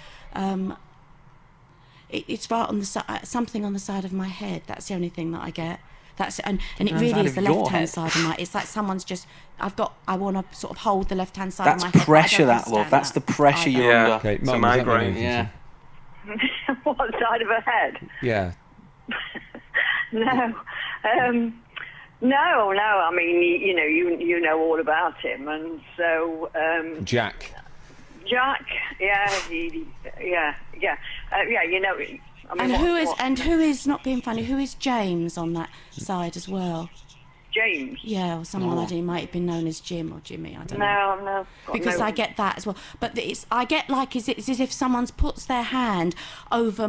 it's right on the side, something on the side of my head. That's the only thing that I get. And it really is the left-hand side of my. It's like someone's just. I want to sort of hold the left-hand side of my head. That's pressure, that love. That's the pressure you're under. Okay, it's a migraine. Yeah. What side of her head? Yeah. No. No. I mean, you know all about him, and so. Jack. Yeah, yeah. You know. I mean, and who is not being funny? Who is James on that side as well? James. Yeah, or someone I don't. Might have been known as Jim or Jimmy. I don't know. No. Because I get that as well. But I get like it's as if someone's puts their hand over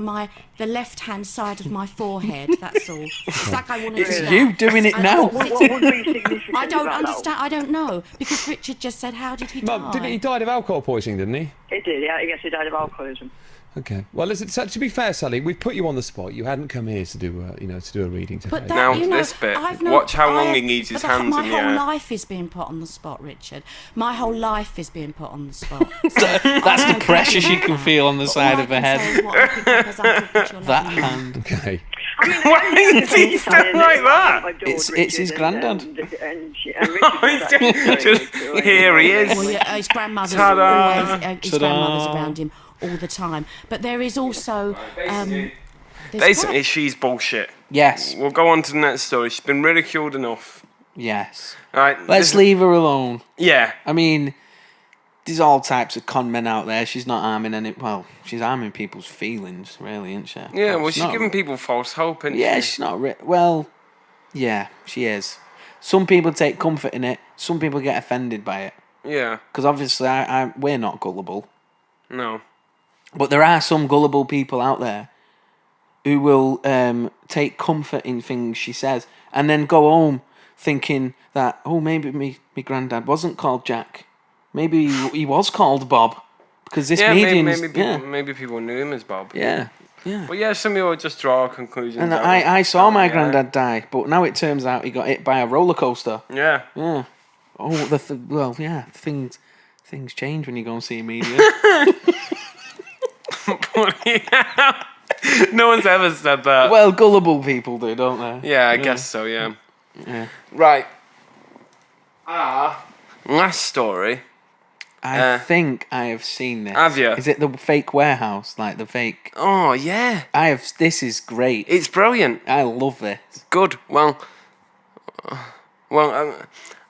the left-hand side of my forehead. That's all. It's like I want to. It's you doing it now. What would be significant? I don't about understand. I don't know because Richard just said, "How did he die?" Mum, he died of alcohol poisoning, didn't he? He did. Yeah, I guess he died of alcoholism. Okay. Well, listen. So, to be fair, Sally, we've put you on the spot. You hadn't come here to do a reading today. But now this bit. Watch how long he needs his hands in the air. My whole life is being put on the spot, Richard. My whole life is being put on the spot. That's the pressure she can feel on the side of her head. That hand. Okay. I mean, why is he still like that? It's his granddad. Here he is. Well, yeah, his grandmother's around him all the time. But there is also basically she's bullshit. Yes. We'll go on to the next story. She's been ridiculed enough. Yes. All right. Let's leave her alone. Yeah. I mean, there's all types of con men out there. She's not harming she's harming people's feelings, really, isn't she? Yeah, well, she's giving people false hope, isn't she? Yeah, she's not... yeah, she is. Some people take comfort in it. Some people get offended by it. Yeah. Because obviously we're not gullible. No. But there are some gullible people out there who will take comfort in things she says and then go home thinking that, maybe me granddad wasn't called Jack. Maybe he was called Bob. Because this medium's... Maybe people knew him as Bob. Yeah. Yeah. Well, yeah, some people just draw conclusions. And I saw my granddad die, but now it turns out he got hit by a roller coaster. Yeah. Yeah. Oh, things change when you go and see a medium. No one's ever said that. Well, gullible people do, don't they? Yeah, I guess so, yeah. Yeah. Right. Last story. I think I have seen this. Have you? Is it the fake warehouse? Like the fake... Oh, yeah. This is great. It's brilliant. I love this. Good. Well,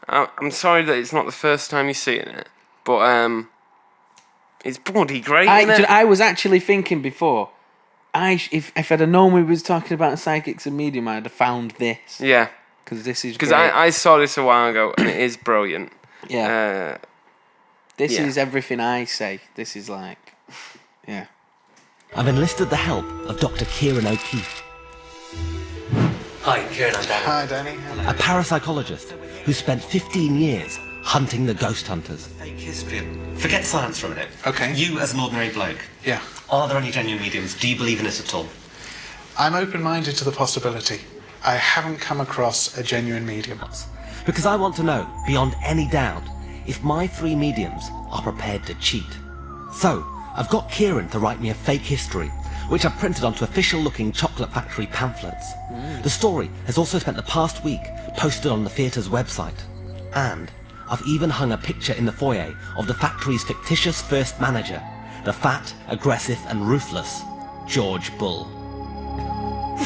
I'm sorry that it's not the first time you've seen it, but it's bloody great, isn't it? I was actually thinking before, if I'd have known we was talking about psychics and medium, I'd have found this. Yeah. Because this is Because I saw this a while ago, and it is brilliant. Yeah. This is everything I say. This is like... Yeah. I've enlisted the help of Dr. Kieran O'Keefe. Hi, Kieran, I'm Danny. Hi, Danny. A parapsychologist who spent 15 years hunting the ghost hunters. Fake history. Forget science for a minute. Okay. You as an ordinary bloke. Yeah. Are there any genuine mediums? Do you believe in it at all? I'm open-minded to the possibility. I haven't come across a genuine medium. Because I want to know, beyond any doubt, if my 3 mediums are prepared to cheat. So, I've got Kieran to write me a fake history, which I've printed onto official-looking Chocolate Factory pamphlets. The story has also spent the past week posted on the theatre's website. And I've even hung a picture in the foyer of the factory's fictitious first manager, the fat, aggressive and ruthless George Bull.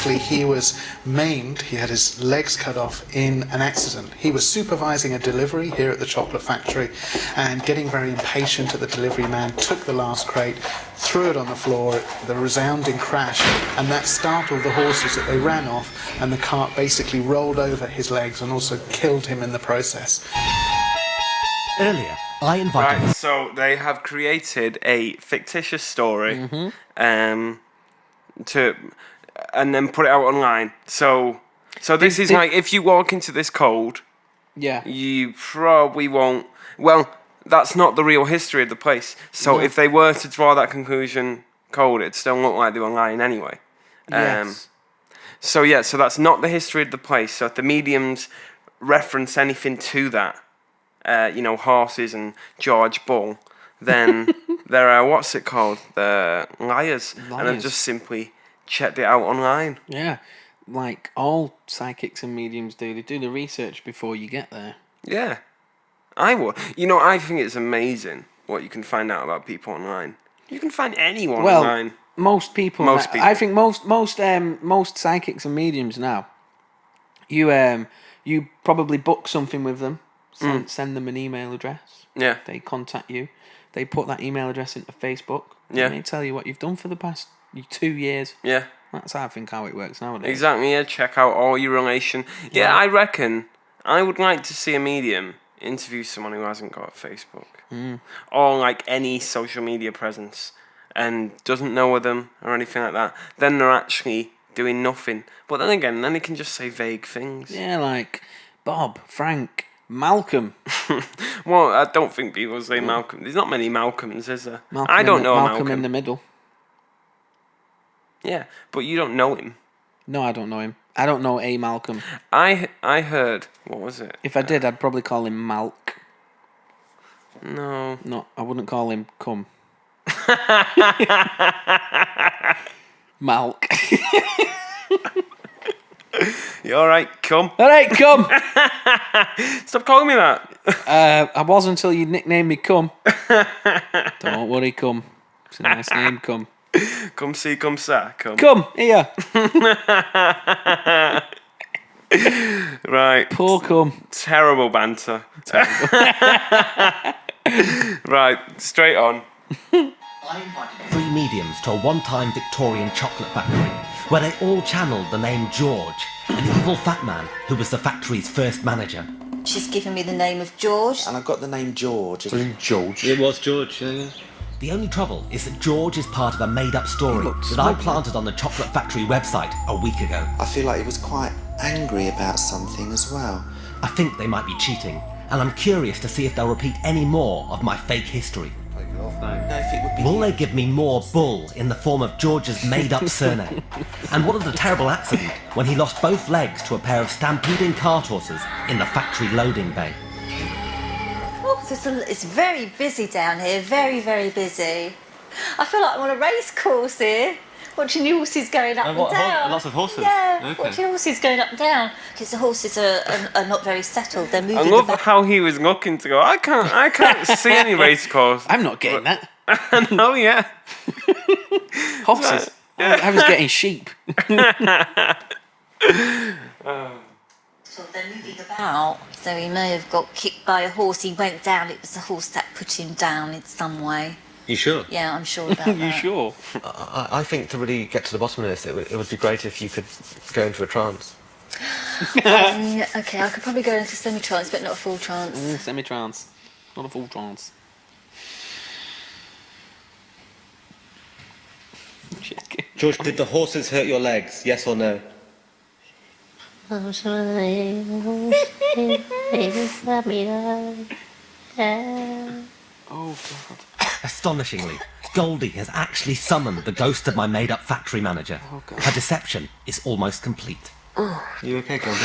He was maimed, he had his legs cut off in an accident. He was supervising a delivery here at the Chocolate Factory and getting very impatient at the delivery man, took the last crate, threw it on the floor, the resounding crash, and that startled the horses that they ran off, and the cart basically rolled over his legs and also killed him in the process. Earlier, I invited... Right, so they have created a fictitious story and then put it out online. So this is like, if you walk into this cold, you probably won't... Well, that's not the real history of the place. So if they were to draw that conclusion cold, it'd still look like they were lying anyway. Yes. So that's not the history of the place. So if the mediums reference anything to that, horses and George Bull, then there are, what's it called? The liars. And I've just simply checked it out online. Yeah, like all psychics and mediums do. They do the research before you get there. Yeah, I would. I think it's amazing what you can find out about people online. You can find anyone online. Most people. I think most psychics and mediums now. You probably book something with them. Send them an email address. Yeah. They contact you. They put that email address into Facebook. Yeah. And they tell you what you've done for the past 2 years. Yeah. That's how it works nowadays. Exactly, yeah. Check out all your relation. Yeah, I reckon I would like to see a medium interview someone who hasn't got Facebook. Or like any social media presence and doesn't know of them or anything like that. Then they're actually doing nothing. But then again, they can just say vague things. Yeah, like Bob, Frank, Malcolm. Well, I don't think people say Malcolm. There's not many Malcolms, is there? I don't know Malcolm. Malcolm in the middle. Yeah, but you don't know him. No, I don't know him. I don't know a Malcolm. I heard, what was it? If I did, I'd probably call him Malk. No, I wouldn't call him Cum. Malk. You alright, Cum? Alright, Cum! Stop calling me that. I was until you nicknamed me Cum. Don't worry, Cum. It's a nice name, Cum. Come see, come sa, come. Come, here. Right. Poor Cum. Terrible banter. Right, straight on. I invited 3 mediums to a one-time Victorian chocolate factory, where they all channeled the name George, an evil fat man who was the factory's first manager. She's given me the name of George. And I've got the name George. George. It was George, yeah. The only trouble is that George is part of a made-up story that I planted on the Chocolate Factory website a week ago. I feel like he was quite angry about something as well. I think they might be cheating, and I'm curious to see if they'll repeat any more of my fake history. Will they give me more bull in the form of George's made-up surname? And what of the terrible accident when he lost both legs to a pair of stampeding cart horses in the factory loading bay? It's very busy down here, very, very busy. I feel like I'm on a race course here, watching the horses going up and down. Lots of horses? Yeah, watching horses going up and down. Because the horses are not very settled, they're moving I love how he was looking to go, I can't see any race course. I'm not getting that. No, yeah. Horses? I was getting sheep. So they're moving about. So he may have got kicked by a horse. He went down. It was the horse that put him down in some way. You sure? Yeah, I'm sure about that. You sure? I think to really get to the bottom of this, it would be great if you could go into a trance. Okay, I could probably go into semi-trance, but not a full trance. Semi-trance. Not a full trance. George, did the horses hurt your legs? Yes or no? Oh, God. Astonishingly, Goldie has actually summoned the ghost of my made-up factory manager. Oh, God. Her deception is almost complete. You okay, Goldie?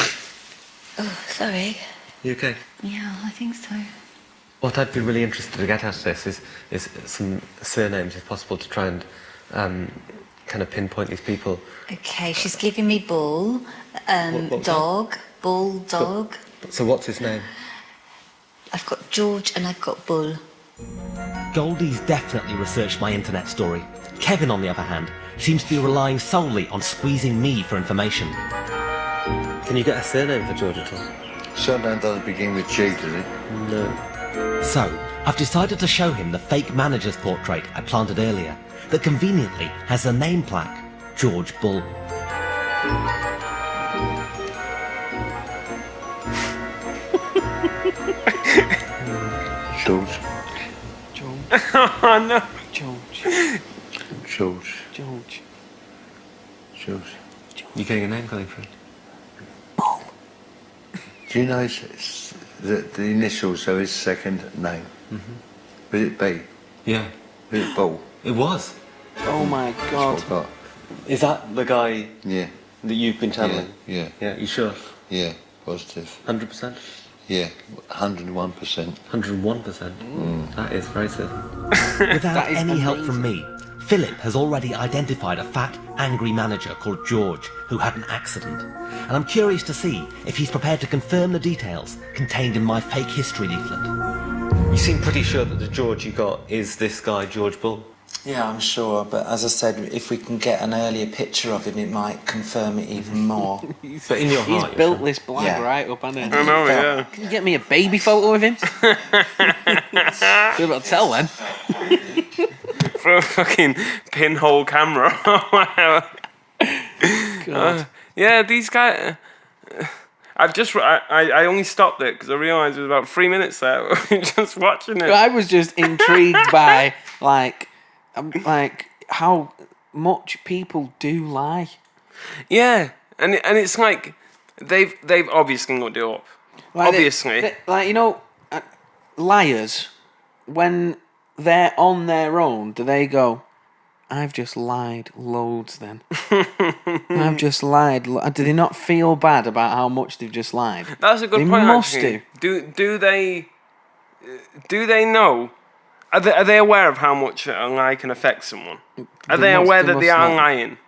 Oh, sorry. You okay? Yeah, I think so. What I'd be really interested to get at this is some surnames, if possible, to try and kind of pinpoint these people. Okay, she's giving me Bull, Dog, Bull, Dog. So what's his name? I've got George and I've got Bull. Goldie's definitely researched my internet story. Kevin, on the other hand, seems to be relying solely on squeezing me for information. Can you get a surname for George at all? Surname doesn't begin with G, does it? No. So, I've decided to show him the fake manager's portrait I planted earlier that conveniently has a name plaque, George Bull. George. Oh, no. George. You getting a name coming through? Do you know it's the initials of his second name? Mm-hmm. Was it B? Yeah. Was it Bull? It was. Oh my God. That's what I got. Is that the guy Yeah. that you've been channeling? Yeah. Yeah, you sure? Yeah. Positive. 100%? Yeah. 101%. 101%? That is very good. Without any help from me, Philip has already identified a fat, angry manager called George who had an accident. And I'm curious to see if he's prepared to confirm the details contained in my fake history leaflet. You seem pretty sure that the George you got is this guy, George Bull. Yeah, I'm sure, but as I said, if we can get an earlier picture of him, it might confirm it even more. But in your heart, He's built this blag Yeah. right up, hasn't he? I know, yeah. Can you get me a baby photo of him? You're about to tell then. For a fucking pinhole camera. God. Yeah, these guys. I only stopped it because I realised it was about 3 minutes there. Just watching it. I was just intrigued by like how much people do lie. Yeah, and it's like they've obviously got it up. Like obviously, like, you know, liars, when they're on their own, do they go, I've just lied loads then. I've just lied. Do they not feel bad about how much they've just lied? That's a good they point. They must actually. do. Do they know? Are they aware of how much a lie can affect someone? Are they aware that they are lying?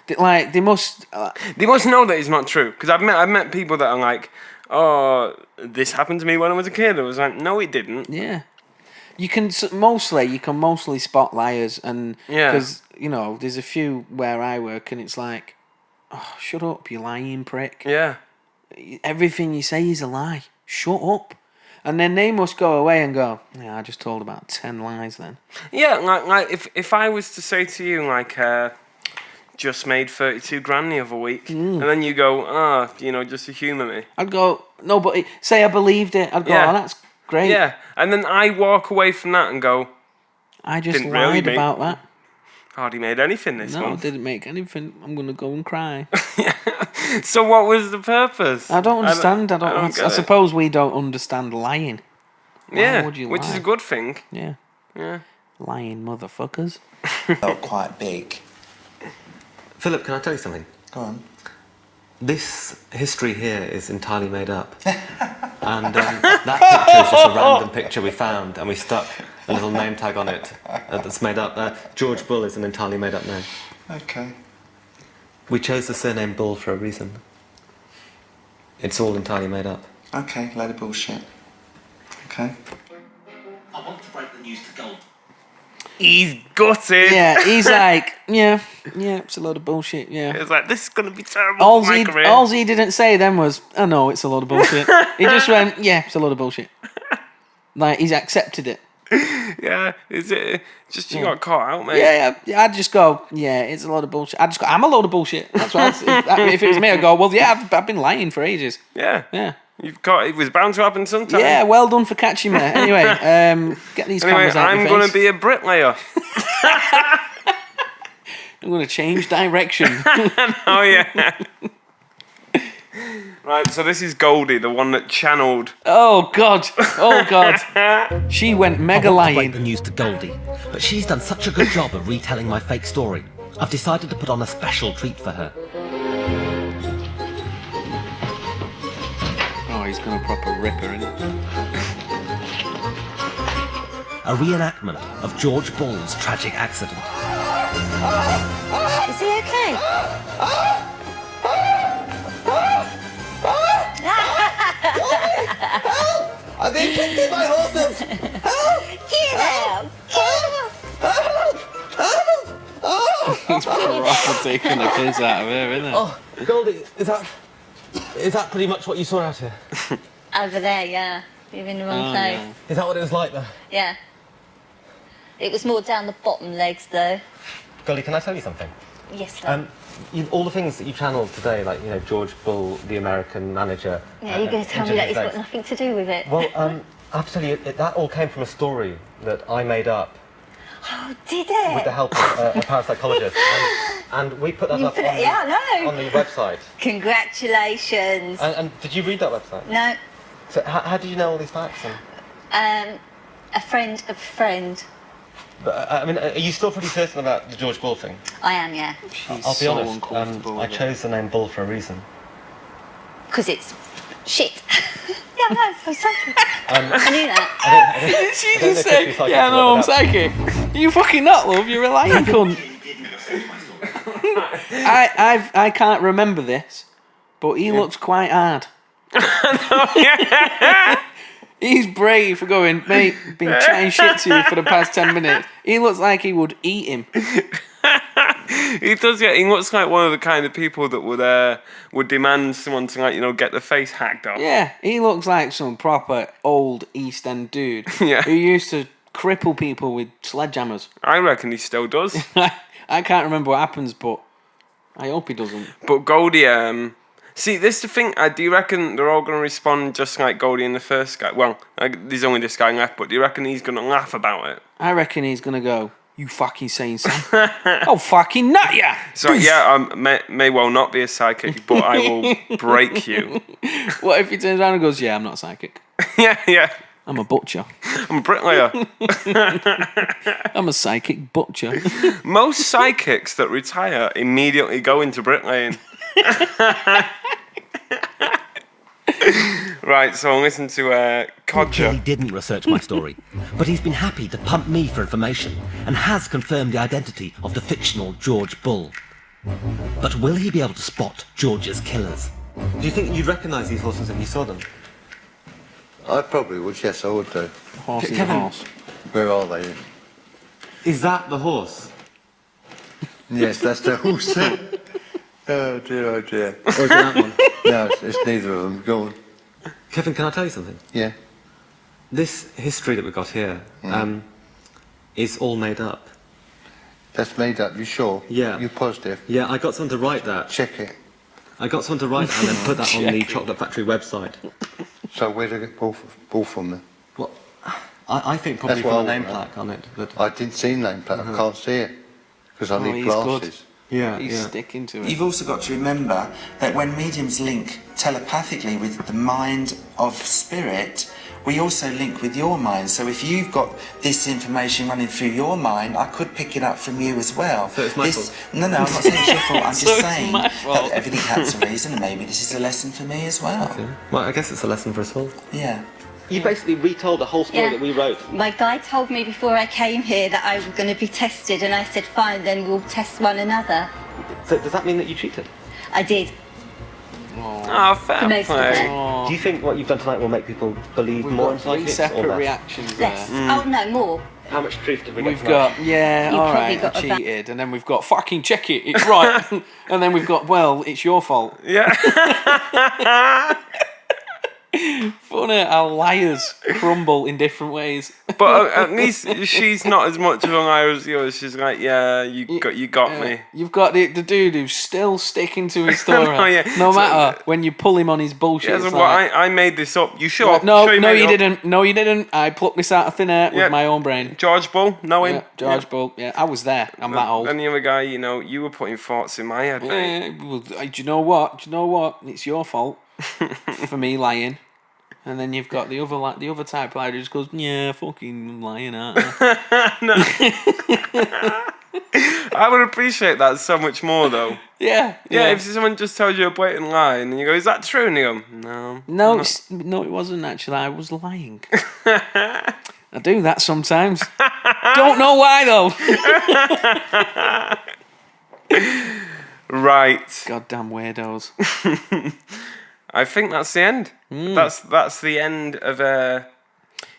They must. They must know that it's not true. Because I've met people that are like, oh, this happened to me when I was a kid. I was like, no, it didn't. Yeah. You can mostly spot liars, and because you know there's a few where I work, and it's like, oh, shut up, you lying prick. Yeah. Everything you say is a lie. Shut up. And then they must go away and go, yeah, I just told about 10 lies then. Yeah, like if I was to say to you, like, just made 32 grand the other week, and then you go, just to humour me. I'd go, no, but say I believed it. I'd go, oh, that's great. Yeah, and then I walk away from that and go, I just lied about that. Hardly made anything this month. No, I didn't make anything. I'm going to go and cry. So what was the purpose? I don't understand. I suppose we don't understand lying. Why would you which lie? is a good thing. Yeah. Yeah. Lying motherfuckers. Felt quite big. Philip, can I tell you something? Go on. This history here is entirely made up. And that picture is just a random picture we found, and we stuck a little name tag on it that's made up. George Bull is an entirely made up name. Okay. We chose the surname Bull for a reason. It's all entirely made up. Okay, load of bullshit. Okay. I want to break the news to Gold. He's gutted. Yeah, he's like, yeah, it's a load of bullshit, yeah. It's like, this is going to be terrible All for my career. he didn't say then was, oh no, it's a load of bullshit. He just went, yeah, it's a load of bullshit. Like, he's accepted it. Yeah, is it just you got caught out, mate? Yeah, I'd just go, yeah, it's a load of bullshit. I'd just go, I'm a load of bullshit. That's what if it was me, I'd go, well, yeah, I've been lying for ages. Yeah. Yeah. It was bound to happen sometime. Yeah, well done for catching me. Anyway, get these cameras out I'm going to be a bricklayer. I'm going to change direction. Oh, yeah. Right, so this is Goldie, the one that channeled. Oh, God. She went mega I want to lying. break the news to Goldie, but she's done such a good job of retelling my fake story. I've decided to put on a special treat for her. Oh, he's going to proper ripper, isn't he? a reenactment of George Bull's tragic accident. Is he okay? I've been kicked by horses! Get out! He's proper taking the piss out of her, isn't it? Oh, Goldie, is that pretty much what you saw out here? Over there, yeah. You're in the wrong place. No. Is that what it was like there? Yeah. It was more down the bottom legs, though. Goldie, can I tell you something? Yes, love. All the things that you channeled today, like, you know, George Bull, the American manager... Yeah, you're going to tell me that he's got nothing to do with it. Well, I have to tell you, that all came from a story that I made up. Oh, did it? With the help of a parapsychologist. And we put that up on the website. Congratulations. And did you read that website? No. So how did you know all these facts? A friend of a friend. But, I mean, are you still pretty certain about the George Bull thing? I am, yeah. I'll be honest, I chose the name Bull for a reason. Because it's shit. Yeah, no, I'm psychic. I knew that. She just said, yeah, no, I'm psychic. You fucking not, love. You're a lying cunt. I can't remember this, but he looks quite hard. He's brave for going, mate, been chatting shit to you for the past 10 minutes. He looks like he would eat him. He does, yeah. He looks like one of the kind of people that would demand someone to, like, you know, get the face hacked off. Yeah, he looks like some proper old East End dude Yeah. who used to cripple people with sledgehammers. I reckon he still does. I can't remember what happens, but I hope he doesn't. But Goldie, see, this is the thing. Do you reckon they're all going to respond just like Goldie and the first guy? Well, there's only this guy left, but do you reckon he's going to laugh about it? I reckon he's going to go, you fucking saying something? Oh, fucking nut ya! So, yeah, I may well not be a psychic, but I will break you. What if he turns around and goes, yeah, I'm not psychic. Yeah. I'm a butcher. I'm a bricklayer. I'm a psychic butcher. Most psychics that retire immediately go into bricklaying. Right, so I'll listen to Codger. He didn't research my story, but he's been happy to pump me for information and has confirmed the identity of the fictional George Bull. But will he be able to spot George's killers? Do you think you'd recognise these horses if you saw them? I probably would, yes, I would do. Horse is a Kevin. horse. Where are they? Is that the horse? Yes, that's the horse. Oh dear, oh dear. Or is it that one? No, it's neither of them. Go on. Kevin, can I tell you something? Yeah. This history that we've got here is all made up. That's made up, you sure? Yeah. You positive? Yeah, I got someone to write that. Check it. I got someone to write that and then put that on the Chocolate Factory website. So where did it Bull from then? Well, I think probably That's from what the I name want, plaque on it. But I didn't see name plaque, I can't see it. Because I need he's glasses. good. Yeah, He's sticking to it. You've also got to remember that when mediums link telepathically with the mind of spirit, we also link with your mind. So if you've got this information running through your mind, I could pick it up from you as well. So it's my fault? No, I'm not saying it's your fault. I'm So just it's saying my that fault. everything has a reason, and maybe this is a lesson for me as well. Okay. Well, I guess it's a lesson for us all. Yeah. You basically retold the whole story Yeah. that we wrote. My guy told me before I came here that I was going to be tested, and I said, fine, then we'll test one another. So does that mean that you cheated? I did. Oh, fair For most of play. it. Do you think what you've done tonight will make people believe We've more in got three psychics or separate less? reactions there. Less. Oh, no, more. How much truth did we get We've from that? got, yeah, You probably alright, I got about- cheated. And then we've got, fucking check it, it's right. And then we've got, well, it's your fault. Yeah. Funny how liars crumble in different ways. But at least she's not as much of a liar as yours. She's like, yeah, you got me. You've got the dude who's still sticking to his story. No, yeah. No So- matter when you pull him on his bullshit. Yeah, it's so like, I made this up. You sure? no, Sure no, made you it up? didn't. No, you didn't. I plucked this out of thin air Yeah. with my own brain. George Bull, know him? Yeah, George Bull. Yeah, I was there. I'm that old. And the other guy, you know, you were putting thoughts in my head, mate. Yeah, well, do you know what? Do you know what? It's your fault for me lying. And then you've got the other type of liar who just goes, yeah, fucking lying, aren't I? I would appreciate that so much more, though. Yeah. Yeah, if someone just tells you a blatant lie and then you go, is that true? And you go, no. No, no, it wasn't actually. I was lying. I do that sometimes. Don't know why though. Right. Goddamn weirdos. I think that's the end. That's the end of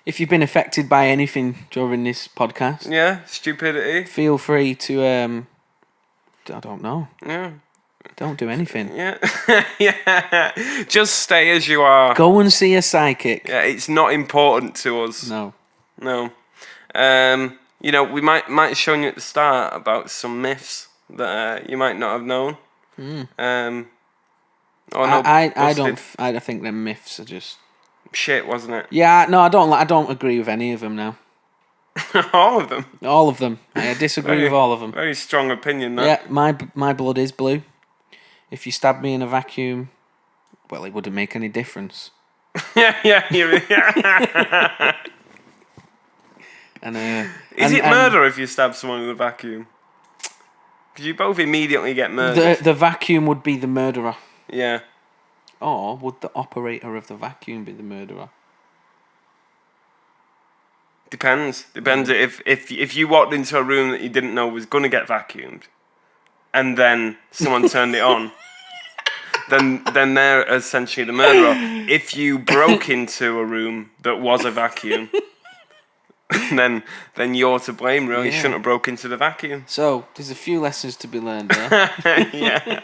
If you've been affected by anything during this podcast, stupidity, feel free to I don't know. Yeah. Don't do anything. Yeah. Yeah. Just stay as you are. Go and see a psychic. Yeah, it's not important to us. No. You know, we might have shown you at the start about some myths that you might not have known. I think them myths are just shit, wasn't it? Yeah, no, I don't agree with any of them now. All of them. All of them. I disagree with all of them. Very strong opinion, that. Yeah, my blood is blue. If you stabbed me in a vacuum, well, it wouldn't make any difference. Yeah. And is it murder if you stab someone with a vacuum? Because you both immediately get murdered. The vacuum would be the murderer. Yeah. Or would the operator of the vacuum be the murderer? Depends. If you walked into a room that you didn't know was going to get vacuumed, and then someone turned it on, then they're essentially the murderer. If you broke into a room that was a vacuum, then you're to blame, really. You shouldn't have broke into the vacuum. So, there's a few lessons to be learned there. Yeah.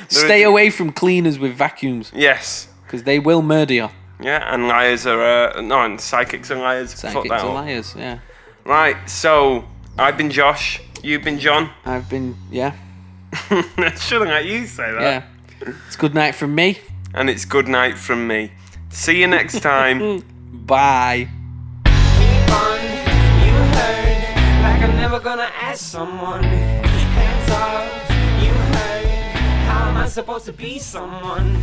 Stay away from cleaners with vacuums. Yes. Because they will murder you. Yeah, and liars are... and psychics are liars. Psychics are liars, yeah. Right, so, I've been Josh. You've been John. I've been... Yeah. Shouldn't let you say that. Yeah. It's good night from me. And it's good night from me. See you next time. Bye. You heard, like I'm never gonna ask someone. Hands off, you heard. How am I supposed to be someone?